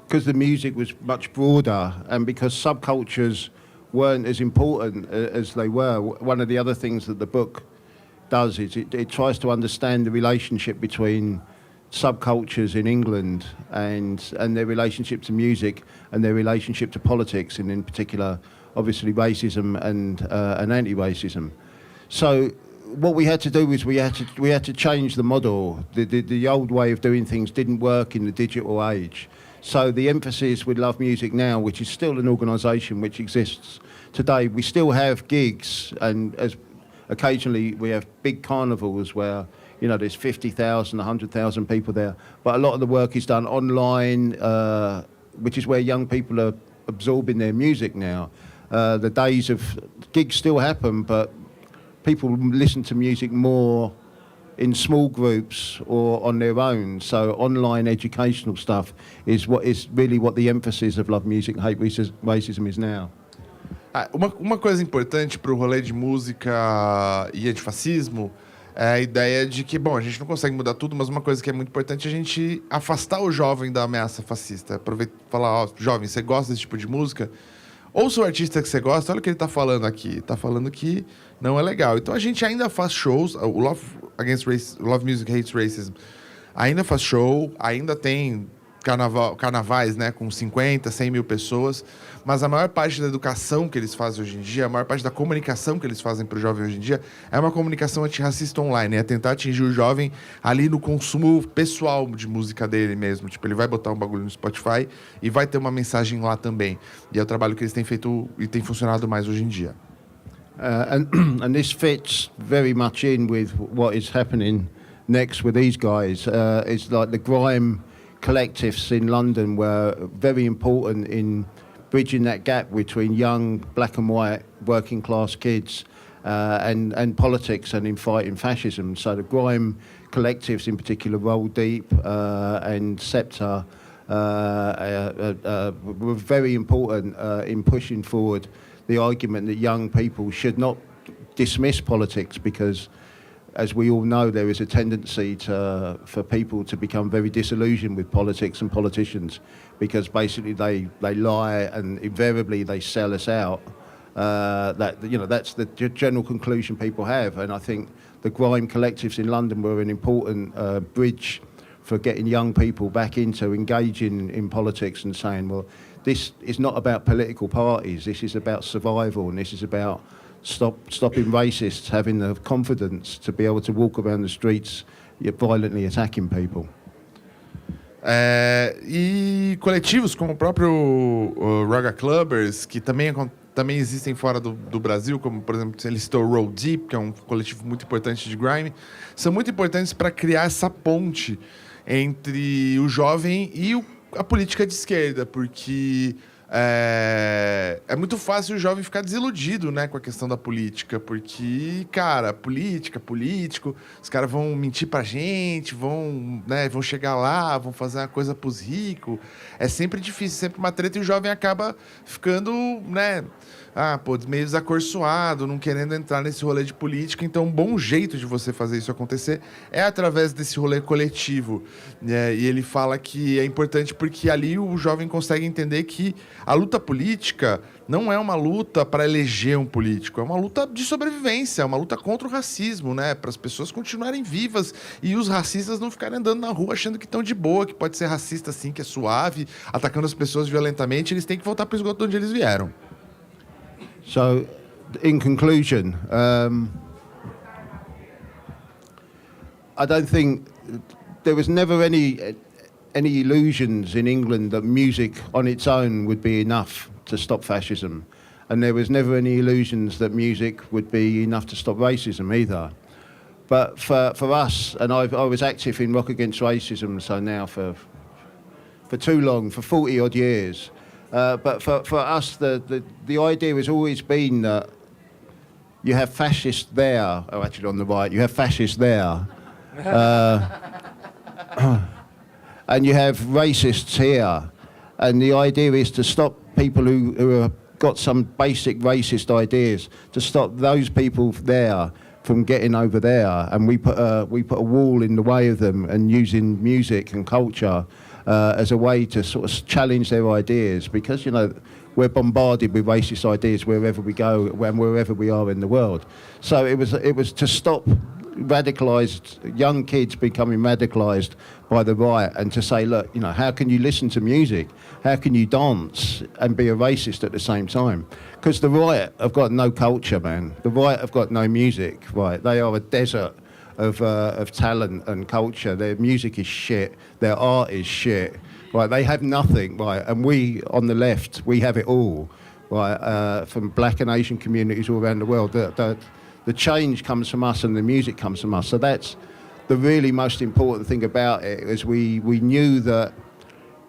because the music was much broader and because subcultures weren't as important as they were, one of the other things that the book does is it tries to understand the relationship between subcultures in England and their relationship to music and their relationship to politics, and in particular, obviously, racism and anti-racism. So what we had to do was we had to change the model. The old way of doing things didn't work in the digital age. So the emphasis with Love Music Now, which is still an organisation which exists today, we still have gigs, and as occasionally we have big carnivals where, you know, there's 50,000, 100,000 people there. But a lot of the work is done online, which is where young people are absorbing their music now. The days of gigs still happen, but people listen to music more in small groups or on their own. So online educational stuff is really what the emphasis of Love Music Hate Racism is now. Uma coisa importante para o rolê de música e antifascismo é a ideia de que, bom, a gente não consegue mudar tudo, mas uma coisa que é muito importante é a gente afastar o jovem da ameaça fascista. Aproveitar e falar, ó, jovem, você gosta desse tipo de música? Ouça o artista que você gosta, olha o que ele está falando aqui. Está falando que não é legal. Então a gente ainda faz shows, o Love Music Hates Racism ainda faz show, ainda tem carnavais, né, com 50, 100 mil pessoas, mas a maior parte da educação que eles fazem hoje em dia, a maior parte da comunicação que eles fazem para o jovem hoje em dia é uma comunicação antirracista online, é tentar atingir o jovem ali no consumo pessoal de música dele mesmo, tipo, ele vai botar um bagulho no Spotify e vai ter uma mensagem lá também, e é o trabalho que eles têm feito e tem funcionado mais hoje em dia. And this fits very much in with what is happening next with these guys. It's like the grime collectives in London were very important in bridging that gap between young black and white working class kids and politics and in fighting fascism. So the grime collectives in particular, Roll Deep and Scepter, were very important in pushing forward the argument that young people should not dismiss politics because, as we all know, there is a tendency for people to become very disillusioned with politics and politicians because basically they lie and invariably they sell us out. That's the general conclusion people have, and I think the grime collectives in London were an important bridge for getting young people back into engaging in politics and saying, well, this is not about political parties, this is about survival, and this is about stopping racists having the confidence to be able to walk around the streets violently attacking people. E coletivos como o próprio Raga Clubbers, que também existem fora do Brasil, como, por exemplo, ele citou o Roll Deep, que é um coletivo muito importante de grime, são muito importantes para criar essa ponte entre o jovem e a política de esquerda, porque é muito fácil o jovem ficar desiludido, né, com a questão da política, porque, cara, político, os caras vão mentir pra gente, vão chegar lá, vão fazer uma coisa pros ricos. É sempre difícil, sempre uma treta, e o jovem acaba ficando, né, meio desacorçoado, não querendo entrar nesse rolê de política. Então, um bom jeito de você fazer isso acontecer é através desse rolê coletivo. E ele fala que é importante porque ali o jovem consegue entender que a luta política não é uma luta para eleger um político, é uma luta de sobrevivência, é uma luta contra o racismo, né? Para as pessoas continuarem vivas e os racistas não ficarem andando na rua achando que estão de boa, que pode ser racista assim, que é suave, atacando as pessoas violentamente. Eles têm que voltar para o esgoto de onde eles vieram. So, in conclusion, I don't think there was never any illusions in England that music on its own would be enough to stop fascism. And there was never any illusions that music would be enough to stop racism either. But for us, and I was active in Rock Against Racism, so now for too long, for 40 odd years. But for us, the idea has always been that you have fascists there, oh actually on the right, you have fascists there. And you have racists here. And the idea is to stop people who have got some basic racist ideas, to stop those people there from getting over there. And we put a wall in the way of them, and using music and culture as a way to sort of challenge their ideas, because, you know, we're bombarded with racist ideas wherever we go and wherever we are in the world. So it was to stop radicalised young kids becoming radicalised by the right, and to say, look, you know, how can you listen to music? How can you dance and be a racist at the same time? Because the right have got no culture, man. The right have got no music, right? They are a desert of talent and culture. Their music is shit. Their art is shit. Right? They have nothing, right? And we, on the left, we have it all, right? From black and Asian communities all around the world. The change comes from us, and the music comes from us. So that's the really most important thing about it, is we knew that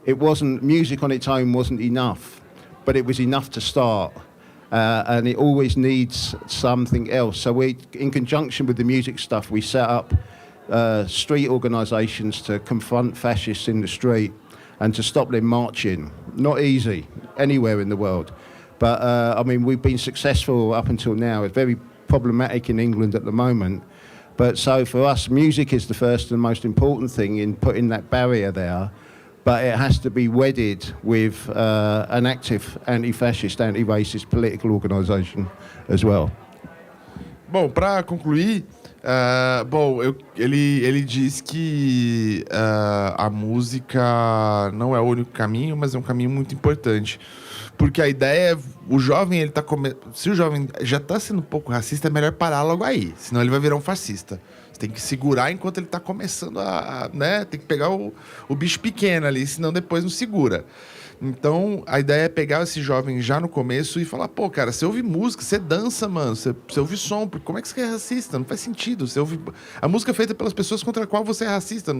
it wasn't, music on its own wasn't enough, but it was enough to start. And it always needs something else. So we, in conjunction with the music stuff, we set up street organisations to confront fascists in the street and to stop them marching. Not easy anywhere in the world. But, I mean, we've been successful up until now. It's very problematic in England at the moment. But so for us, music is the first and most important thing in putting that barrier there. But it has to be wedded with an active anti-fascist, anti-racist political organisation as well. Bom, para concluir, ele diz que a música não é o único caminho, mas é um caminho muito importante. Porque a ideia é, o jovem, ele tá se o jovem já está sendo um pouco racista, é melhor parar logo aí, senão ele vai virar um fascista. Você tem que segurar enquanto ele está começando né? Tem que pegar o bicho pequeno ali, senão depois não segura. Então, a ideia é pegar esse jovem já no começo e falar, pô, cara, você ouve música, você dança, mano, você ouve som, como é que você é racista? Não faz sentido. Você ouve a música é feita pelas pessoas contra a qual você é racista,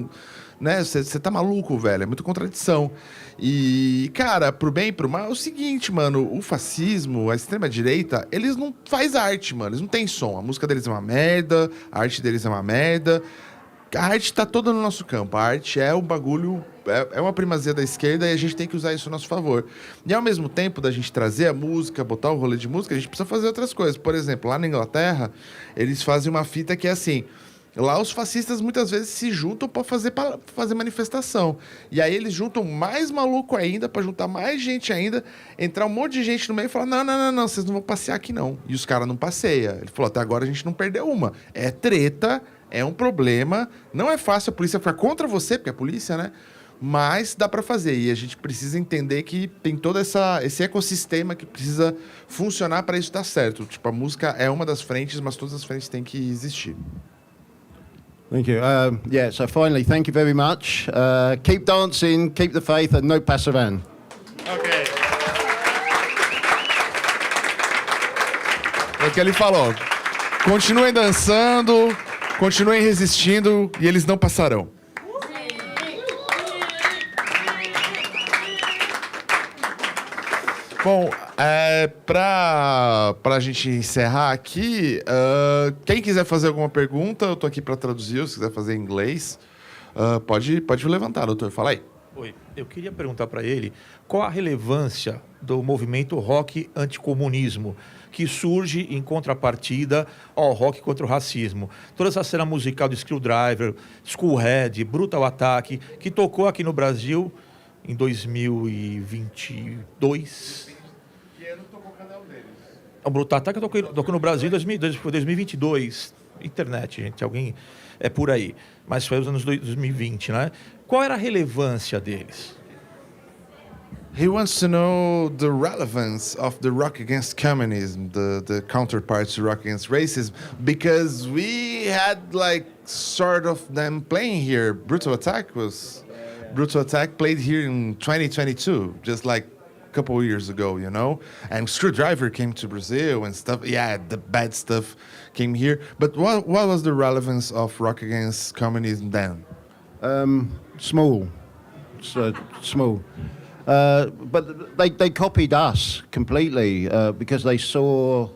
né? Você tá maluco, velho, é muita contradição. E, cara, pro bem e pro mal, é o seguinte, mano, o fascismo, a extrema-direita, eles não fazem arte, mano, eles não têm som. A música deles é uma merda, a arte deles é uma merda. A arte tá toda no nosso campo. A arte é um bagulho, é uma primazia da esquerda, e a gente tem que usar isso a nosso favor. E ao mesmo tempo da gente trazer a música, botar o rolê de música, a gente precisa fazer outras coisas. Por exemplo, lá na Inglaterra, eles fazem uma fita que é assim, lá os fascistas muitas vezes se juntam para fazer manifestação. E aí eles juntam mais maluco ainda, para juntar mais gente ainda, entrar um monte de gente no meio e falar, não, vocês não vão passear aqui não. E os caras não passeiam. Ele falou, até agora a gente não perdeu uma. É treta, é um problema, não é fácil a polícia ficar contra você, porque é a polícia, né? Mas dá para fazer, e a gente precisa entender que tem todo esse ecossistema que precisa funcionar para isso dar certo. Tipo, a música é uma das frentes, mas todas as frentes têm que existir. Thank you. So finally, thank you very much. Keep dancing, keep the faith, and no passaran. Ok. É o que ele falou. Continuem dançando, continuem resistindo, e eles não passarão. Bom, pra gente encerrar aqui, quem quiser fazer alguma pergunta, eu tô aqui para traduzir, se quiser fazer em inglês, pode levantar, doutor, fala aí. Oi, eu queria perguntar para ele qual a relevância do movimento rock anticomunismo, que surge em contrapartida ao rock contra o racismo. Toda essa cena musical de Screwdriver, Skullhead, Brutal Attack, que tocou aqui no Brasil em 2022. Que ano tocou cada um deles? O Brutal Attack tocou no Brasil em 2022. Internet, gente, alguém é por aí. Mas foi os anos 2020, né? Qual era a relevância deles? He wants to know the relevance of the Rock Against Communism, the counterpart to Rock Against Racism, because we had like sort of them playing here. Brutal Attack played here in 2022, just like a couple of years ago, you know. And Screwdriver came to Brazil and stuff. Yeah, the bad stuff came here. But what was the relevance of Rock Against Communism then? Small. So, small. But they copied us completely because they saw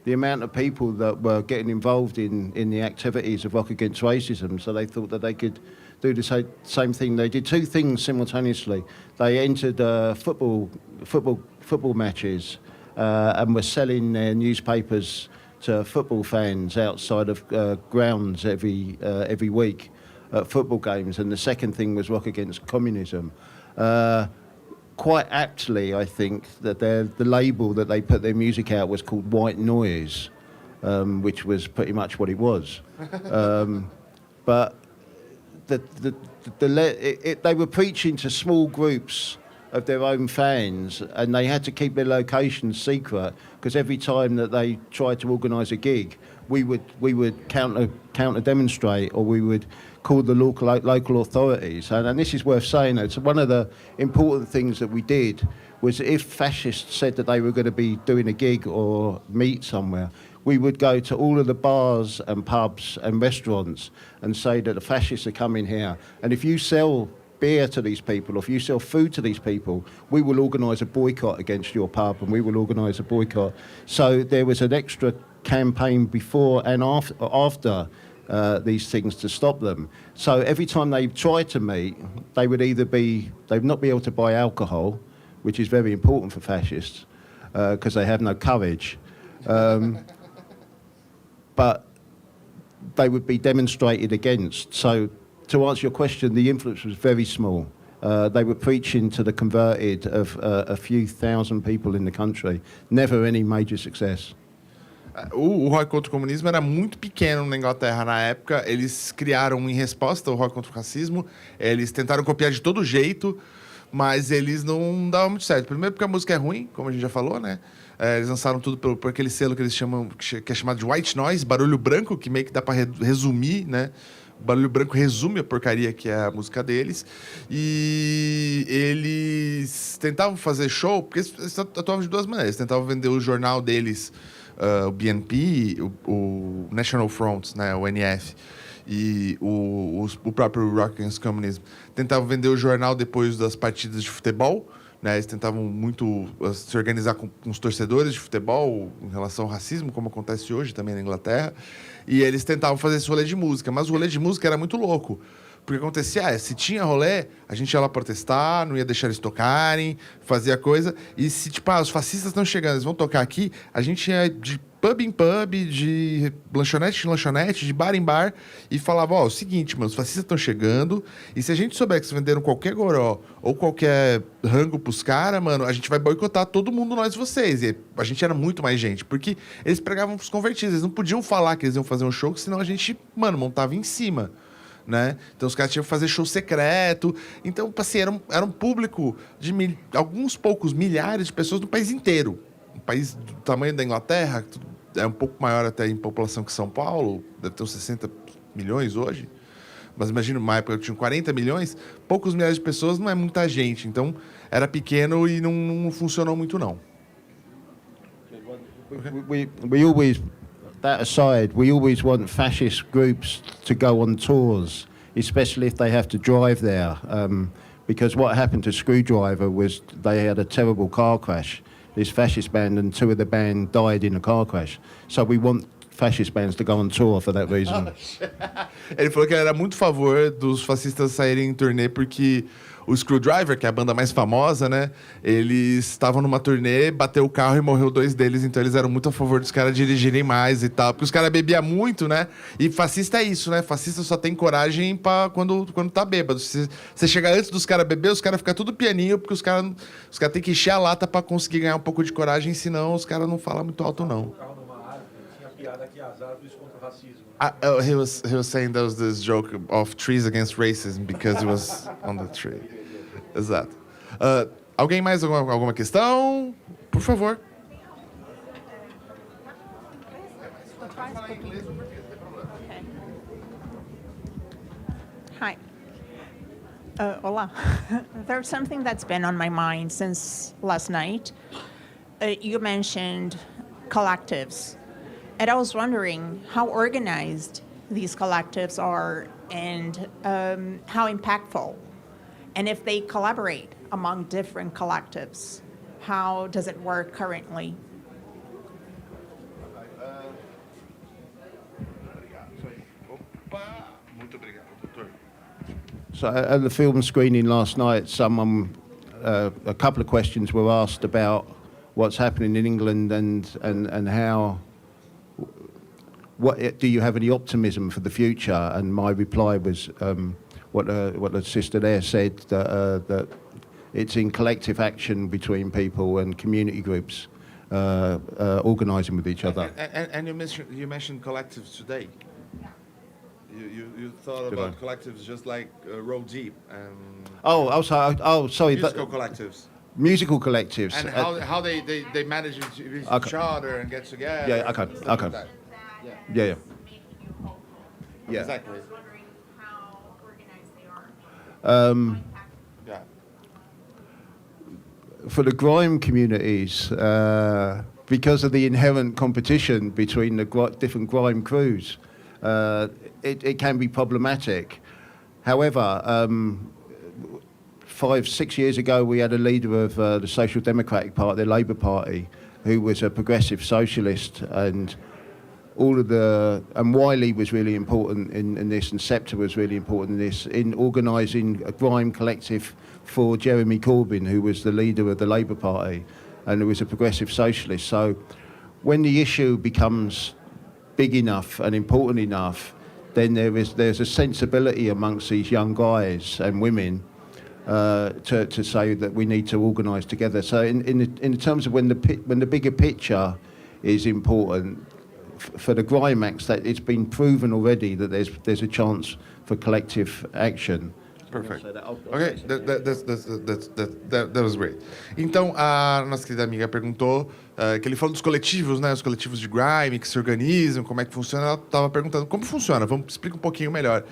the amount of people that were getting involved in the activities of Rock Against Racism. So they thought that they could do the same thing. They did two things simultaneously. They entered football matches and were selling their newspapers to football fans outside of grounds every week at football games. And the second thing was Rock Against Communism. Quite aptly, I think that the label that they put their music out was called White Noise, which was pretty much what it was. But they were preaching to small groups of their own fans, and they had to keep their locations secret because every time that they tried to organise a gig, we would counter demonstrate, or we would call the local authorities. And this is worth saying. It's one of the important things that we did was if fascists said that they were going to be doing a gig or meet somewhere, we would go to all of the bars and pubs and restaurants and say that the fascists are coming here. And if you sell beer to these people, or if you sell food to these people, we will organise a boycott against your pub, and we will organise a boycott. So there was an extra campaign before and after these things to stop them. So every time they tried to meet, they'd not be able to buy alcohol, which is very important for fascists, because they have no courage. But they would be demonstrated against. So to answer your question, the influence was very small. They were preaching to the converted of a few thousand people in the country. Never any major success. O rock contra o comunismo era muito pequeno na Inglaterra na época. Eles criaram em resposta ao rock contra o racismo. Eles tentaram copiar de todo jeito, mas eles não davam muito certo. Primeiro porque a música é ruim, como a gente já falou, né? Eles lançaram tudo por aquele selo que eles chamam, que é chamado de white noise, barulho branco, que meio que dá para resumir, né? O barulho branco resume a porcaria que é a música deles. E eles tentavam fazer show, porque eles atuavam de duas maneiras. Eles tentavam vender o jornal deles, o BNP, o National Front, né, o NF, e o próprio Rock Against Communism. Tentavam vender o jornal depois das partidas de futebol, né? Eles tentavam muito se organizar com os torcedores de futebol em relação ao racismo, como acontece hoje também na Inglaterra. E eles tentavam fazer esse rolê de música. Mas o rolê de música era muito louco. Porque acontecia, se tinha rolê, a gente ia lá protestar, não ia deixar eles tocarem, fazia coisa. E se, tipo, os fascistas estão chegando, eles vão tocar aqui, a gente ia de pub em pub, de lanchonete em lanchonete, de bar em bar, e falava, ó, o seguinte, mano, os fascistas estão chegando, e se a gente souber que vocês venderam qualquer goró ou qualquer rango pros caras, mano, a gente vai boicotar todo mundo, nós e vocês. E a gente era muito mais gente, porque eles pregavam pros convertidos, eles não podiam falar que eles iam fazer um show, senão a gente, mano, montava em cima. Né? Então os caras tinham que fazer show secreto. Então, assim, era um público de alguns poucos milhares de pessoas no país inteiro. Um país do tamanho da Inglaterra, é um pouco maior até em população que São Paulo, deve ter uns 60 milhões hoje. Mas imagina, uma época tinha 40 milhões, poucos milhares de pessoas não é muita gente. Então, era pequeno e não funcionou muito, não. We always... That aside, we always want fascist groups to go on tours, especially if they have to drive there. Because what happened to Screwdriver was they had a terrible car crash. This fascist band and two of the band died in a car crash. So we want fascist bands to go on tour for that reason. Ele falou que ele era muito a favor dos fascistas saírem em turnê porque o Screwdriver, que é a banda mais famosa, né? Eles estavam numa turnê, bateu o carro e morreu 2 deles, então eles eram muito a favor dos caras dirigirem mais e tal, porque os caras bebiam muito, né? E fascista é isso, né? Fascista só tem coragem pra quando tá bêbado. Se você chegar antes dos caras beber, os caras ficam tudo pianinho, porque os caras têm que encher a lata pra conseguir ganhar um pouco de coragem, senão os caras não falam muito alto, não. He was saying there was this joke of trees against racism because he was on the tree. Exato. Alguém mais alguma questão? Por favor. Hi. Hola. There's something that's been on my mind since last night. You mentioned collectives, and I was wondering how organized these collectives are and how impactful, and if they collaborate among different collectives. How does it work currently? So at the film screening last night, a couple of questions were asked about what's happening in England and how. What do you have any optimism for the future? And my reply was what the sister there said, that it's in collective action between people and community groups organising with each other. And you mentioned collectives today. You thought about collectives just like Roll Deep and Sorry. musical collectives. Musical collectives. And how they manage each other and get together. Yeah, okay, and stuff okay. like that. Yeah. Yeah. Exactly. Wondering how organized they are. Yeah. For the grime communities, because of the inherent competition between the different grime crews, it can be problematic. However, 5-6 years ago, we had a leader of the Social Democratic Party, the Labour Party, who was a progressive socialist, and Wiley was really important in this, and Scepter was really important in this, in organising a grime collective for Jeremy Corbyn, who was the leader of the Labour Party, and who was a progressive socialist. So when the issue becomes big enough and important enough, then there's a sensibility amongst these young guys and women to say that we need to organise together. So in terms of when the bigger picture is important, for the grime acts, that it's been proven already that there's a chance for collective action. Perfect. Okay, that was great. Então, a nossa querida amiga perguntou que ele falou dos coletivos, né? Os coletivos de grime que se organizam, como é que funciona. Ela estava perguntando como funciona. Explica um pouquinho melhor.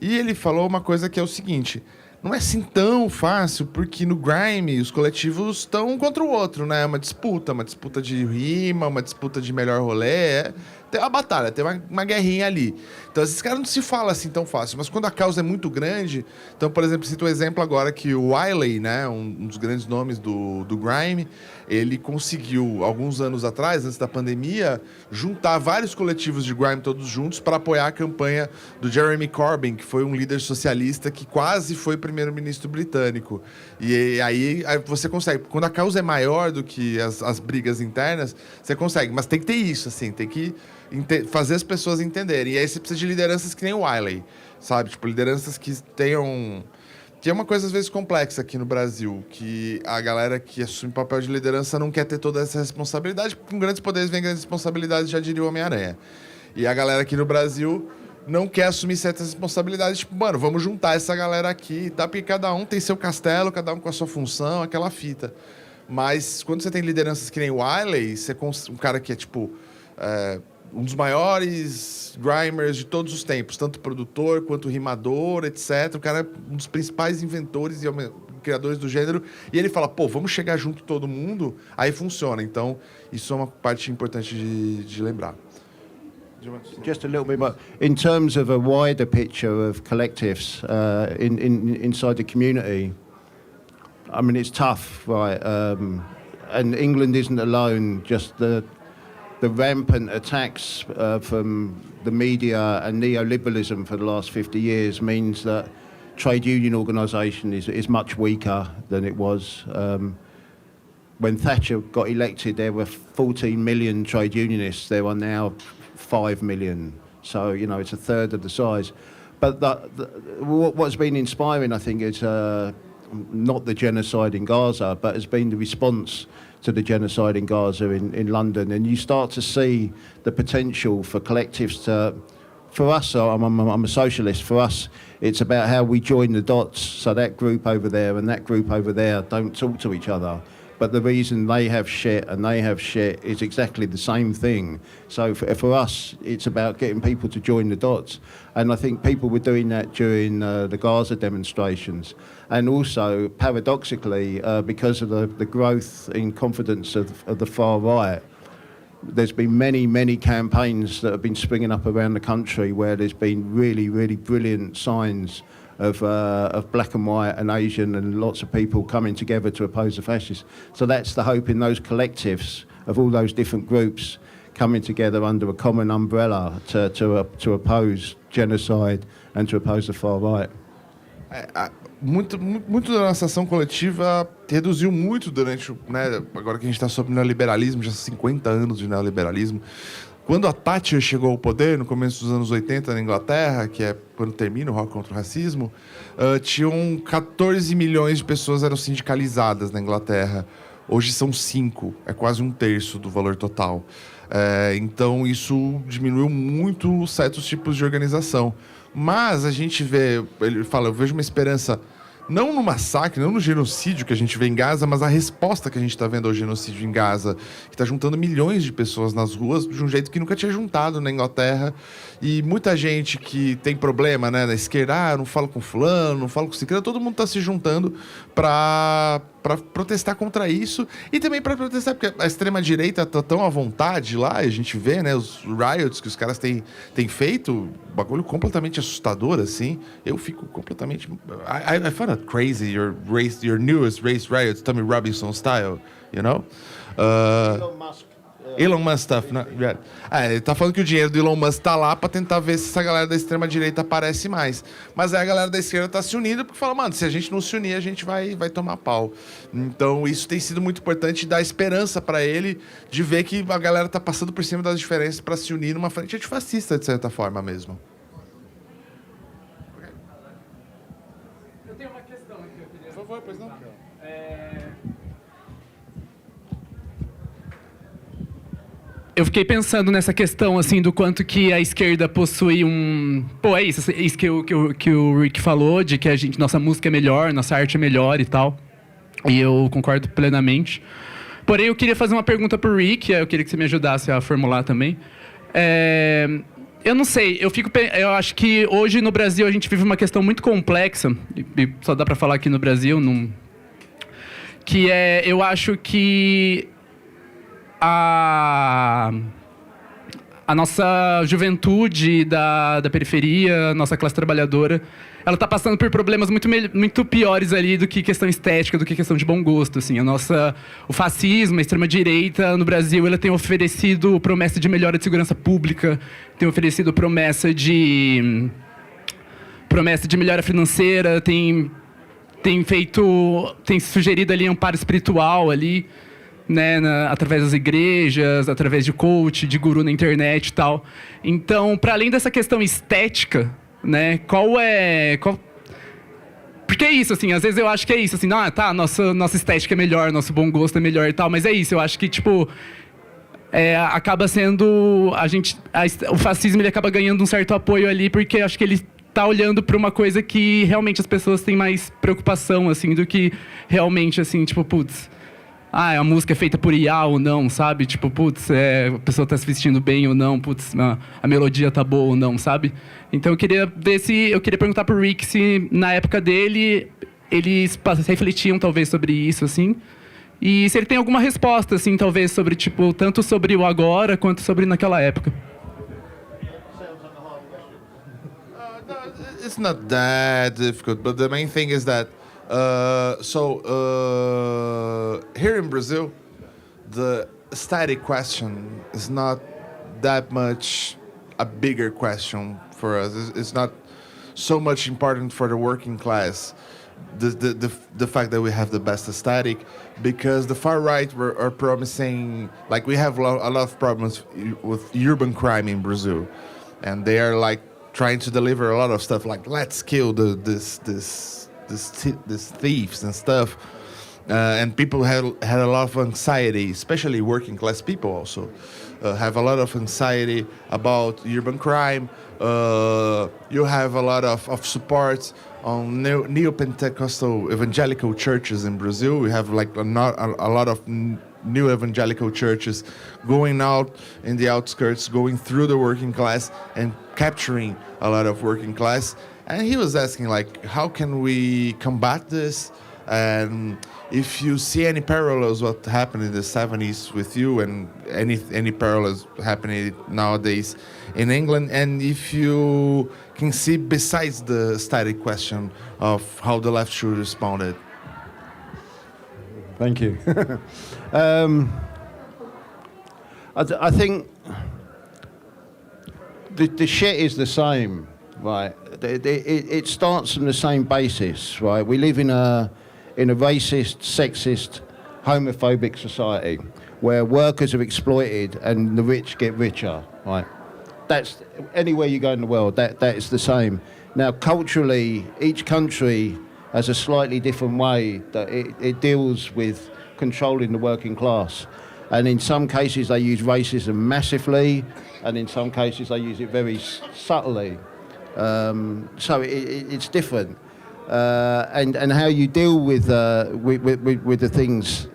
E ele falou uma coisa que é o seguinte: não é assim tão fácil, porque no grime os coletivos estão um contra o outro, né? Uma disputa de rima, uma disputa de melhor rolê. Tem uma batalha, tem uma guerrinha ali. Então, esses caras não se falam assim tão fácil. Mas quando a causa é muito grande... Então, por exemplo, cito um exemplo agora que o Wiley, né, um dos grandes nomes do grime, ele conseguiu, alguns anos atrás, antes da pandemia, juntar vários coletivos de grime todos juntos para apoiar a campanha do Jeremy Corbyn, que foi um líder socialista que quase foi primeiro-ministro britânico. E aí você consegue. Quando a causa é maior do que as brigas internas, você consegue. Mas tem que ter isso, assim, tem que fazer as pessoas entenderem. E aí você precisa de lideranças que nem o Wiley, sabe? Tipo, lideranças que tenham... Que é uma coisa, às vezes, complexa aqui no Brasil, que a galera que assume papel de liderança não quer ter toda essa responsabilidade. Com grandes poderes vem grandes responsabilidades, já diria o Homem-Aranha. E a galera aqui no Brasil não quer assumir certas responsabilidades. Tipo, mano, vamos juntar essa galera aqui, tá? Porque cada um tem seu castelo, cada um com a sua função, aquela fita. Mas quando você tem lideranças que nem o Wiley, você um cara que é, tipo... um dos maiores grimers de todos os tempos, tanto produtor quanto rimador, etc. O cara é um dos principais inventores e criadores do gênero. E ele fala, pô, vamos chegar junto todo mundo, aí funciona. Então, isso é uma parte importante de lembrar. Just a little bit more. In terms of a wider picture of collectives inside the community, I mean, it's tough, right? And England isn't alone, just the rampant attacks from the media and neoliberalism for the last 50 years means that trade union organisation is much weaker than it was. When Thatcher got elected, there were 14 million trade unionists. There are now 5 million. So, you know, it's a third of the size. But what's been inspiring, I think, is not the genocide in Gaza, but has been the response to the genocide in Gaza in London. And you start to see the potential for collectives to for us, I'm a socialist. For us, it's about how we join the dots. So that group over there and that group over there don't talk to each other. But the reason they have shit and they have shit is exactly the same thing. So for us, it's about getting people to join the dots. And I think people were doing that during the Gaza demonstrations. And also, paradoxically, because of the growth in confidence of the far right, there's been many campaigns that have been springing up around the country where there's been really brilliant signs of black and white and Asian and lots of people coming together to oppose the fascists. So that's the hope in those collectives of all those different groups coming together under a common umbrella to oppose genocide and to oppose the far right. Muito da nossa ação coletiva reduziu muito durante, né, agora que a gente está sobre neoliberalismo, já 50 anos de neoliberalismo. Quando a Thatcher chegou ao poder, no começo dos anos 80 na Inglaterra, que é quando termina o Rock contra o Racismo, tinham 14 milhões de pessoas eram sindicalizadas na Inglaterra. Hoje são 5, é quase 1/3 do valor total. Então isso diminuiu muito certos tipos de organização. Mas a gente vê, ele fala, eu vejo uma esperança, não no massacre, não no genocídio que a gente vê em Gaza, mas a resposta que a gente está vendo ao genocídio em Gaza, que está juntando milhões de pessoas nas ruas de um jeito que nunca tinha juntado na Inglaterra. E muita gente que tem problema, né, na esquerda, não falo com fulano, não falo com ciclano, todo mundo está se juntando para protestar contra isso e também para protestar porque a extrema-direita está tão à vontade lá, a gente vê, né, os riots que os caras têm feito, um bagulho completamente assustador, assim. Eu fico completamente... I find it crazy, your newest race riots, Tommy Robinson style, you know? Elon Musk stuff, né? Ele tá falando que o dinheiro do Elon Musk tá lá pra tentar ver se essa galera da extrema-direita aparece mais. Mas aí a galera da esquerda tá se unindo porque fala, mano, se a gente não se unir, a gente vai tomar pau. Então isso tem sido muito importante, dar esperança pra ele de ver que a galera tá passando por cima das diferenças pra se unir numa frente antifascista, de certa forma mesmo. Eu tenho uma questão aqui, eu queria... Por favor, pois não. Eu fiquei pensando nessa questão, assim, do quanto que a esquerda possui um... Pô, é isso que o Rick falou, de que nossa música é melhor, nossa arte é melhor e tal. E eu concordo plenamente. Porém, eu queria fazer uma pergunta pro Rick, eu queria que você me ajudasse a formular também. Eu não sei, eu acho que hoje no Brasil a gente vive uma questão muito complexa, e só dá pra falar aqui no Brasil, que eu acho que a nossa juventude da periferia, a nossa classe trabalhadora, ela está passando por problemas muito piores ali do que questão estética, do que questão de bom gosto, assim. O fascismo, a extrema-direita no Brasil, ela tem oferecido promessa de melhora de segurança pública, tem oferecido promessa de melhora financeira, tem sugerido ali amparo espiritual ali, né, através das igrejas, através de coach, de guru na internet e tal. Então, para além dessa questão estética, né, porque é isso, assim, às vezes eu acho que é isso, assim, nossa estética é melhor, nosso bom gosto é melhor e tal, mas é isso, eu acho que, tipo, acaba sendo, o fascismo, ele acaba ganhando um certo apoio ali, porque eu acho que ele tá olhando para uma coisa que realmente as pessoas têm mais preocupação, assim, do que realmente, assim, tipo, putz, a música é feita por IA ou não, sabe? Tipo, putz, a pessoa tá se vestindo bem ou não, putz, a melodia tá boa ou não, sabe? Então eu queria perguntar pro Rick se na época dele eles refletiam talvez sobre isso, assim. E se ele tem alguma resposta, assim, talvez sobre, tipo, tanto sobre o agora quanto sobre naquela época. It's not that difficult, but the main thing is that here in Brazil, the aesthetic question is not that much a bigger question for us. It's not so much important for the working class, the fact that we have the best aesthetic, because the far right are promising, like, we have a lot of problems with urban crime in Brazil, and they are like trying to deliver a lot of stuff like, let's kill these thieves and stuff. and people had a lot of anxiety, especially working class people also. Have a lot of anxiety about urban crime. You have a lot of support on neo-Pentecostal evangelical churches in Brazil. We have like a lot of new evangelical churches going out in the outskirts, going through the working class and capturing a lot of working class. And he was asking, like, how can we combat this? And if you see any parallels what happened in the 70s with you, and any parallels happening nowadays in England, and if you can see besides the static question of how the left should respond it. Thank you. I think the shit is the same, right? It starts from the same basis, right? We live in a racist, sexist, homophobic society where workers are exploited and the rich get richer, right? That's anywhere you go in the world, that is the same. Now, culturally, each country has a slightly different way that it deals with controlling the working class. And in some cases, they use racism massively, and in some cases, they use it very subtly. So it's different. And how you deal with the things,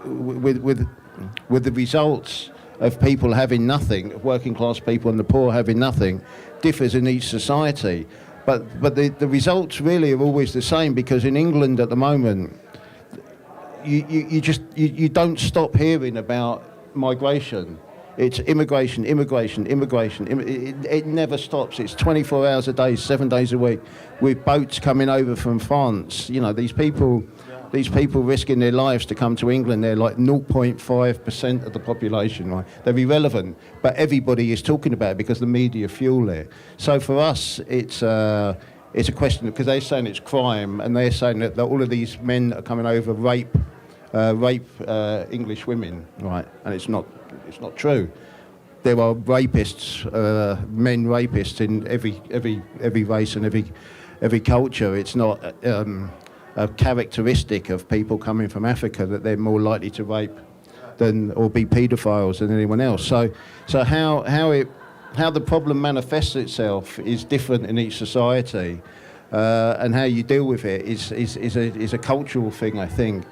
with the results of people having nothing, of working class people and the poor having nothing, differs in each society. But the results really are always the same, because in England at the moment, you don't stop hearing about migration. It's immigration. It never stops. It's 24 hours a day, 7 days a week, with boats coming over from France. You know, these people risking their lives to come to England. They're like 0.5% of the population, right? They're irrelevant, but everybody is talking about it because the media fuel it. So for us, it's a question, because they're saying it's crime, and they're saying that all of these men are coming over rape English women, right? And it's not true. There are rapists, men rapists in every race and every culture. It's not a characteristic of people coming from Africa that they're more likely to rape or be paedophiles than anyone else. So how the problem manifests itself is different in each society, and how you deal with it is a cultural thing, I think.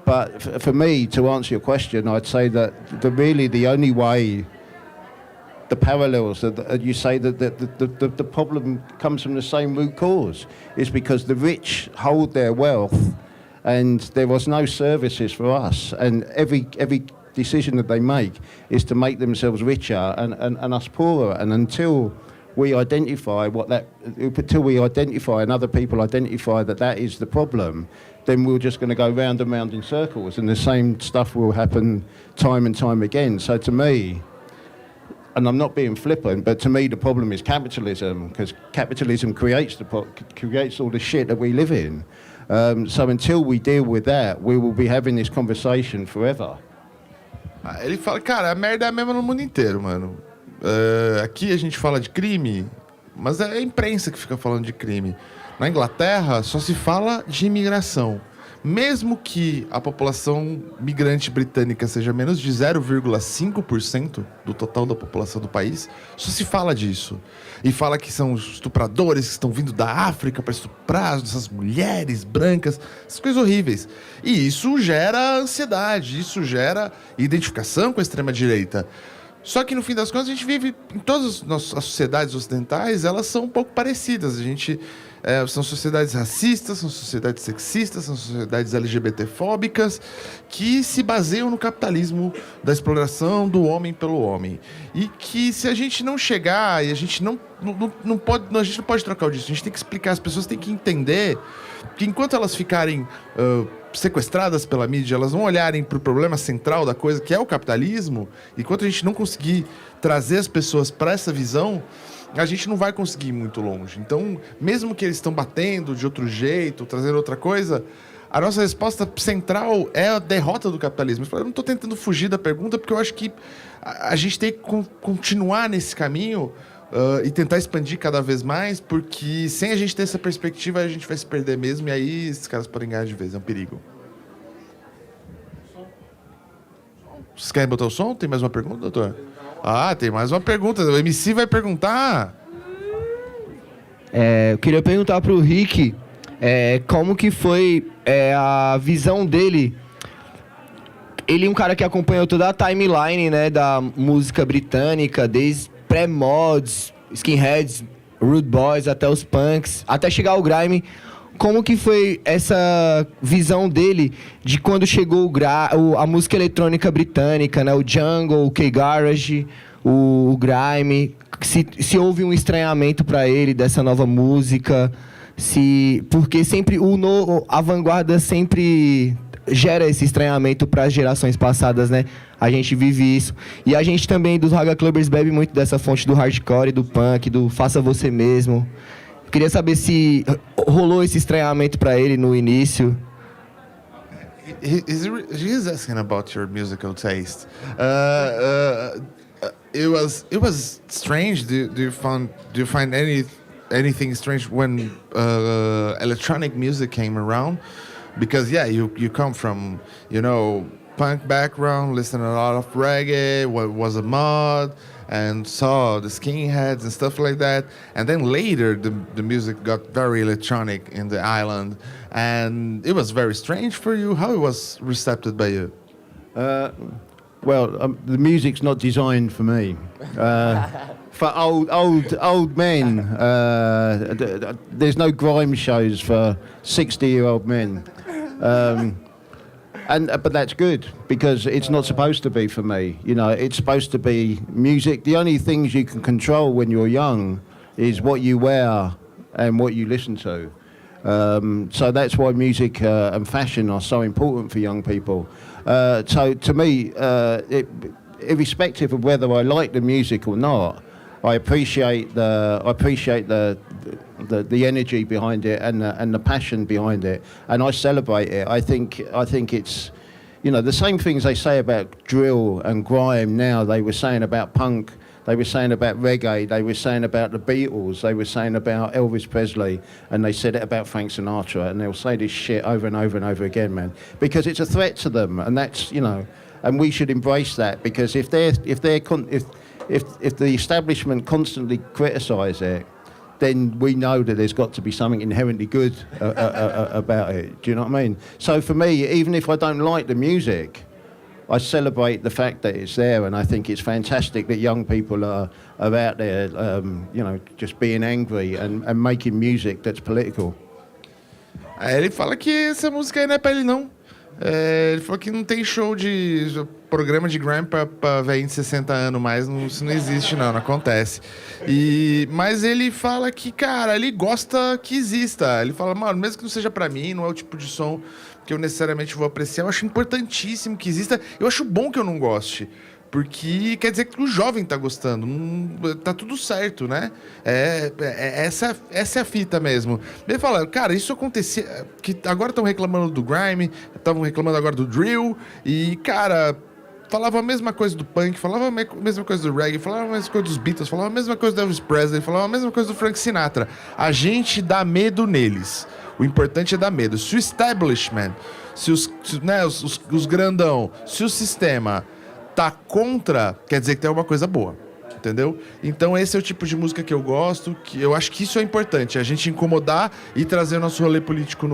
But for me, to answer your question, I'd say that really the only way, the parallels that you say that the problem comes from the same root cause, is because the rich hold their wealth, and there was no services for us, and every decision that they make is to make themselves richer and us poorer. And until we identify and other people identify that is the problem, then we're just going to go round and round in circles, and the same stuff will happen time and time again. So to me, and I'm not being flippant, but to me the problem is capitalism, because capitalism creates all the shit that we live in. So until we deal with that, we will be having this conversation forever. Ele fala, cara, a merda é a mesma no mundo inteiro, mano. Aqui a gente fala de crime, mas é a imprensa que fica falando de crime. Na Inglaterra só se fala de imigração. Mesmo que a população migrante britânica seja menos de 0,5% do total da população do país, só se fala disso. E fala que são estupradores que estão vindo da África para estuprar essas mulheres brancas, essas coisas horríveis. E isso gera ansiedade, isso gera identificação com a extrema-direita. Só que no fim das contas a gente vive em todas as sociedades ocidentais, elas são um pouco parecidas. São sociedades racistas, são sociedades sexistas, são sociedades LGBT-fóbicas que se baseiam no capitalismo da exploração do homem pelo homem. E que se a gente não chegar, e a gente não pode trocar o disso, a gente tem que explicar, as pessoas têm que entender que enquanto elas ficarem sequestradas pela mídia, elas vão olharem para o problema central da coisa, que é o capitalismo. Enquanto a gente não conseguir trazer as pessoas para essa visão, a gente não vai conseguir ir muito longe. Então, mesmo que eles estão batendo de outro jeito, trazendo outra coisa, a nossa resposta central é a derrota do capitalismo. Eu não estou tentando fugir da pergunta, porque eu acho que a gente tem que continuar nesse caminho e tentar expandir cada vez mais, porque sem a gente ter essa perspectiva, a gente vai se perder mesmo, e aí esses caras podem ganhar de vez, é um perigo. Vocês querem botar o som? Tem mais uma pergunta, doutor? Ah, tem mais uma pergunta. O MC vai perguntar. Eu queria perguntar pro Rick como que foi a visão dele. Ele é um cara que acompanhou toda a timeline, né, da música britânica, desde pré-mods, skinheads, rude boys, até os punks, até chegar ao grime. Como que foi essa visão dele de quando chegou a música eletrônica britânica, né, o jungle, o K-Garage, o grime? Se houve um estranhamento para ele dessa nova música, porque sempre a vanguarda sempre gera esse estranhamento para as gerações passadas, né? A gente vive isso. E a gente também, dos Raga Clubbers, bebe muito dessa fonte do hardcore, do punk, do faça você mesmo. Queria saber se rolou esse estranhamento para ele no início. He's asking about your musical taste. It was strange. Do you find anything strange when electronic music came around? Because you come from punk background, listening a lot of reggae, what was a mod, and saw the skinheads and stuff like that. And then later the music got very electronic in the island, and it was very strange for you. How it was received by you? Well, the music's not designed for me. For old men, there's no grime shows for 60-year-old men. But that's good, because it's not supposed to be for me. It's supposed to be music. The only things you can control when you're young is what you wear and what you listen to. So that's why music and fashion are so important for young people. So to me, irrespective of whether I like the music or not, I appreciate the energy behind it and the passion behind it, and I celebrate it. I think it's, the same things they say about drill and grime now, they were saying about punk, they were saying about reggae, they were saying about the Beatles, they were saying about Elvis Presley, and they said it about Frank Sinatra, and they'll say this shit over and over and over again, man, because it's a threat to them, and that's, and we should embrace that, because if the establishment constantly criticise it, then we know that there's got to be something inherently good about it. Do you know what I mean? So for me, even if I don't like the music, I celebrate the fact that it's there, and I think it's fantastic that young people are out there, just being angry and making music that's political. Ele fala que essa música aí não é pra ele, não. Ele falou que não tem show de programa de grime pra velhinho de 60 anos mais, isso não existe, não acontece. Mas ele fala que, cara, ele gosta que exista. Ele fala, mano, mesmo que não seja pra mim, não é o tipo de som que eu necessariamente vou apreciar, eu acho importantíssimo que exista. Eu acho bom que eu não goste, porque quer dizer que o jovem tá gostando, tá tudo certo, né? Essa é a fita mesmo. Ele fala, cara, isso acontecia, que agora estão reclamando do grime, estavam reclamando agora do drill, e, cara, falava a mesma coisa do punk, falava a mesma coisa do reggae, falava a mesma coisa dos Beatles, falava a mesma coisa do Elvis Presley, falava a mesma coisa do Frank Sinatra. A gente dá medo neles. O importante é dar medo. Se o establishment, os grandão, se o sistema tá contra, quer dizer que tem alguma coisa boa, entendeu? Então esse é o tipo de música que eu gosto, que eu acho que isso é importante, a gente incomodar e trazer o nosso rolê político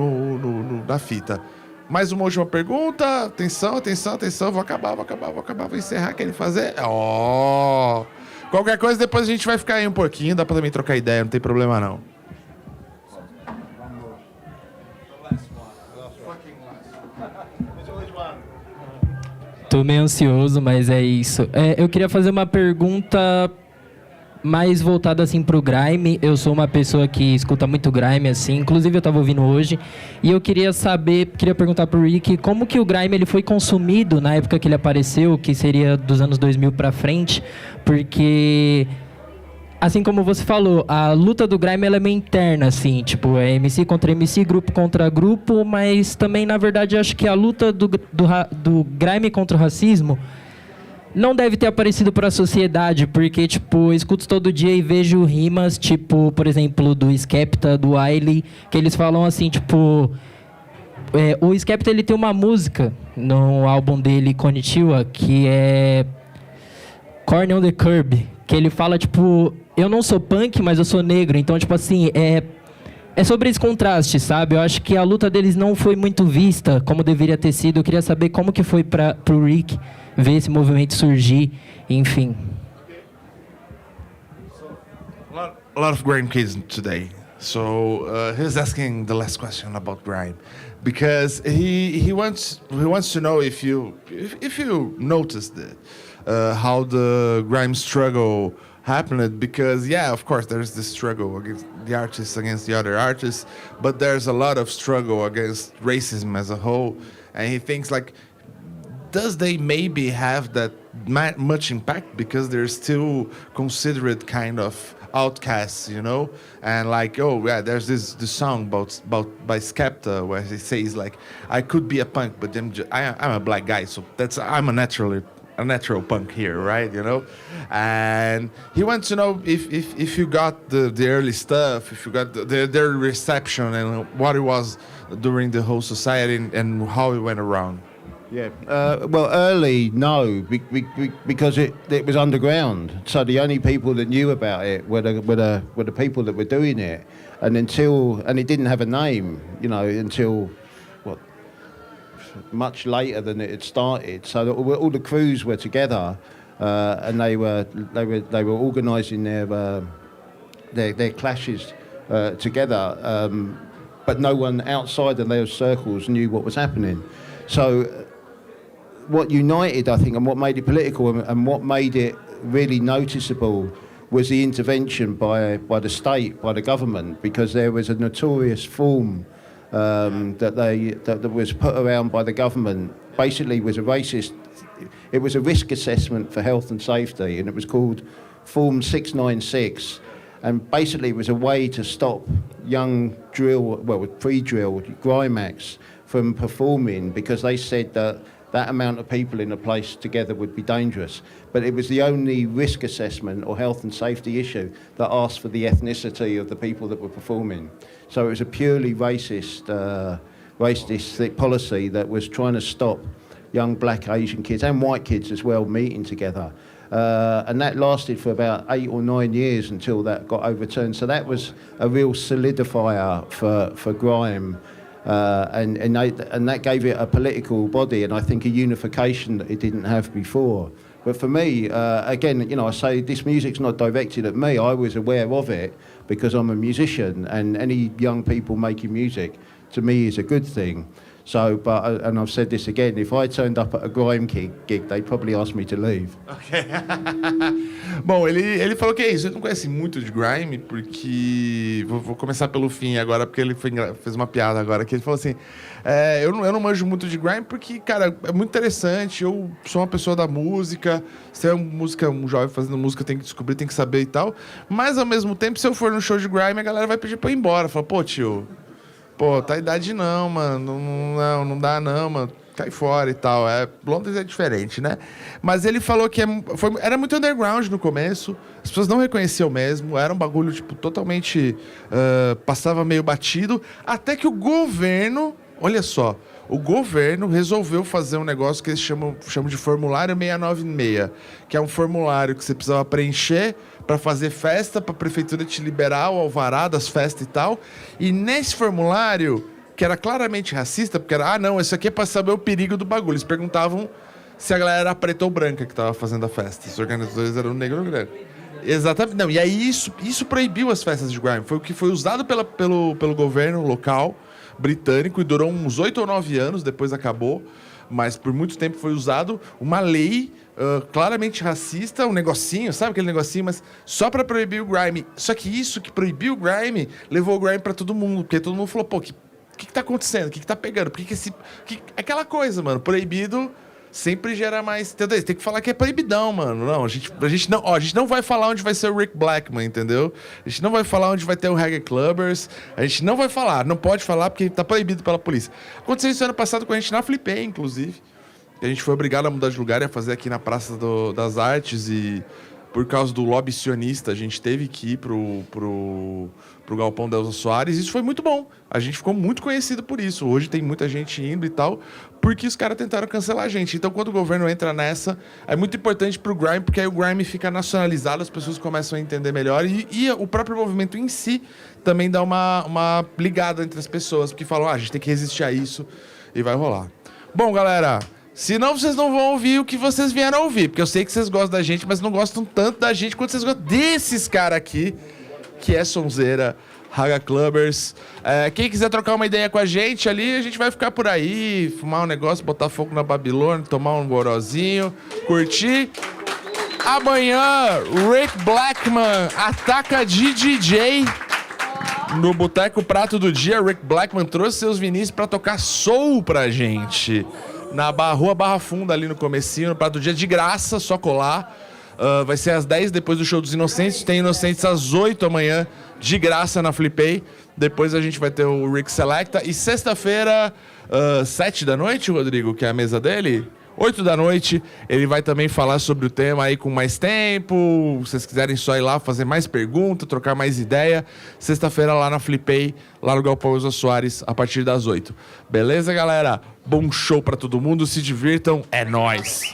na fita. Mais uma última pergunta, atenção, vou acabar, vou encerrar, querem fazer? Qualquer coisa depois a gente vai ficar aí um pouquinho, dá pra também trocar ideia, não tem problema não. Tô meio ansioso, mas é isso. Eu queria fazer uma pergunta mais voltada assim pro grime. Eu sou uma pessoa que escuta muito grime, assim. Inclusive eu tava ouvindo hoje. E eu queria perguntar pro Rick como que o grime ele foi consumido na época que ele apareceu, que seria dos anos 2000 pra frente. Porque, assim como você falou, a luta do grime ela é meio interna, assim, tipo, é MC contra MC, grupo contra grupo, mas também, na verdade, eu acho que a luta do grime contra o racismo não deve ter aparecido para a sociedade, porque, tipo, eu escuto todo dia e vejo rimas, tipo, por exemplo, do Skepta, do Wiley, que eles falam assim, tipo, O Skepta, ele tem uma música no álbum dele, Konnichiwa, que é Corn on the Curb, que ele fala, tipo, eu não sou punk, mas eu sou negro. Então, tipo assim, é sobre esse contraste, sabe? Eu acho que a luta deles não foi muito vista como deveria ter sido. Eu queria saber como que foi pro Rick ver esse movimento surgir, enfim. A lot of grime kids today. So he's asking the last question about grime, because he wants to know if you noticed it, how the grime struggle happened. Because yeah, of course there's this struggle against the artists against the other artists, but there's a lot of struggle against racism as a whole, and he thinks like, does they maybe have that much impact because they're still considered kind of outcasts, you know? And like, oh yeah, there's this song by Skepta where he says like, I could be a punk, but I'm a black guy, so I'm a natural punk here, right? You know? And he wants to know if you got the early stuff, if you got their reception and what it was during the whole society and how it went around. Yeah. Well, early, no, because it was underground. So the only people that knew about it were the people that were doing it, and it didn't have a name, you know, until much later than it had started. So all the crews were together, and they were organising their clashes together, but no one outside of those circles knew what was happening. So what united, I think, and what made it political and what made it really noticeable was the intervention by the state, by the government, because there was a notorious form that was put around by the government. Basically, was a racist. It was a risk assessment for health and safety, and it was called Form 696. And basically, it was a way to stop young pre-drill grime acts from performing, because they said that amount of people in a place together would be dangerous. But it was the only risk assessment or health and safety issue that asked for the ethnicity of the people that were performing. So it was a purely racist policy that was trying to stop young black, Asian kids and white kids as well meeting together. And that lasted for about 8 or 9 years until that got overturned. So that was a real solidifier for grime. And that gave it a political body, and I think a unification that it didn't have before. But for me, again, you know, I say this music's not directed at me. I was aware of it because I'm a musician, and any young people making music, to me, is a good thing. So, and I've said this again, if I turned up at a grime gig, they'd probably ask me to leave. Ok. Bom, ele falou que é isso. Ele não conhece muito de grime, porque... Vou começar pelo fim agora, porque ele fez uma piada agora, que ele falou assim, eu não manjo muito de grime, porque, cara, é muito interessante, eu sou uma pessoa da música, se é um jovem fazendo música, tem que descobrir, tem que saber e tal, mas, ao mesmo tempo, se eu for no show de grime, a galera vai pedir pra eu ir embora. Fala, pô, tio... Pô, tá idade não, mano. Não dá não, mano. Cai fora e tal. Londres é diferente, né? Mas ele falou que era muito underground no começo. As pessoas não reconheciam mesmo. Era um bagulho, tipo, totalmente... passava meio batido. Até que o governo... Olha só. O governo resolveu fazer um negócio que eles chamam de formulário 696, que é um formulário que você precisava preencher para fazer festa, para a prefeitura te liberar o alvará das festas e tal. E nesse formulário, que era claramente racista, porque era, não, isso aqui é para saber o perigo do bagulho. Eles perguntavam se a galera era preta ou branca que estava fazendo a festa. Os organizadores eram negro ou branco. Exatamente. Não, e aí isso proibiu as festas de grime. Foi o que foi usado pelo governo local britânico e durou uns 8 ou 9 anos, depois acabou, mas por muito tempo foi usado uma lei claramente racista, um negocinho, sabe aquele negocinho, mas só para proibir o grime. Só que isso que proibiu o grime levou o grime para todo mundo, porque todo mundo falou, pô, o que tá acontecendo? O que tá pegando? Por que aquela coisa, mano, proibido sempre gera mais... Entendeu? Tem que falar que é proibidão, mano. Não, a gente não vai falar onde vai ser o Rick Blackman, entendeu? A gente não vai falar onde vai ter o Reggae Clubbers. A gente não vai falar. Não pode falar porque tá proibido pela polícia. Aconteceu isso ano passado com a gente na Flipei, inclusive. A gente foi obrigado a mudar de lugar e a fazer aqui na Praça das Artes e... por causa do lobby sionista, a gente teve que ir pro Galpão da Elza Soares. Isso foi muito bom. A gente ficou muito conhecido por isso. Hoje tem muita gente indo e tal, porque os caras tentaram cancelar a gente. Então, quando o governo entra nessa, é muito importante pro grime, porque aí o grime fica nacionalizado, as pessoas começam a entender melhor e o próprio movimento em si também dá uma ligada entre as pessoas, porque falam, a gente tem que resistir a isso e vai rolar. Bom, galera, senão vocês não vão ouvir o que vocês vieram ouvir, porque eu sei que vocês gostam da gente, mas não gostam tanto da gente quanto vocês gostam desses caras aqui, que é sonzeira, Raga Clubbers. Quem quiser trocar uma ideia com a gente ali, a gente vai ficar por aí, fumar um negócio, botar fogo na Babilônia, tomar um gorozinho, curtir. Amanhã, Rick Blackman ataca de DJ no Boteco Prato do Dia. Rick Blackman trouxe seus vinis pra tocar soul pra gente. Na Rua Barra Funda, ali no comecinho, no Prato do Dia, de graça, só colar. Vai ser às 10 depois do show dos Inocentes. Tem Inocentes às 8 amanhã, de graça na Flipei. Depois a gente vai ter o Rick Selecta. E sexta-feira, 7 da noite, Rodrigo, que é a mesa dele, 8 da noite, ele vai também falar sobre o tema aí com mais tempo. Se vocês quiserem só ir lá fazer mais perguntas, trocar mais ideia, sexta-feira lá na Flipei, lá no Galpão Elza Soares, a partir das 8. Beleza, galera? Bom show pra todo mundo, se divirtam, é nóis!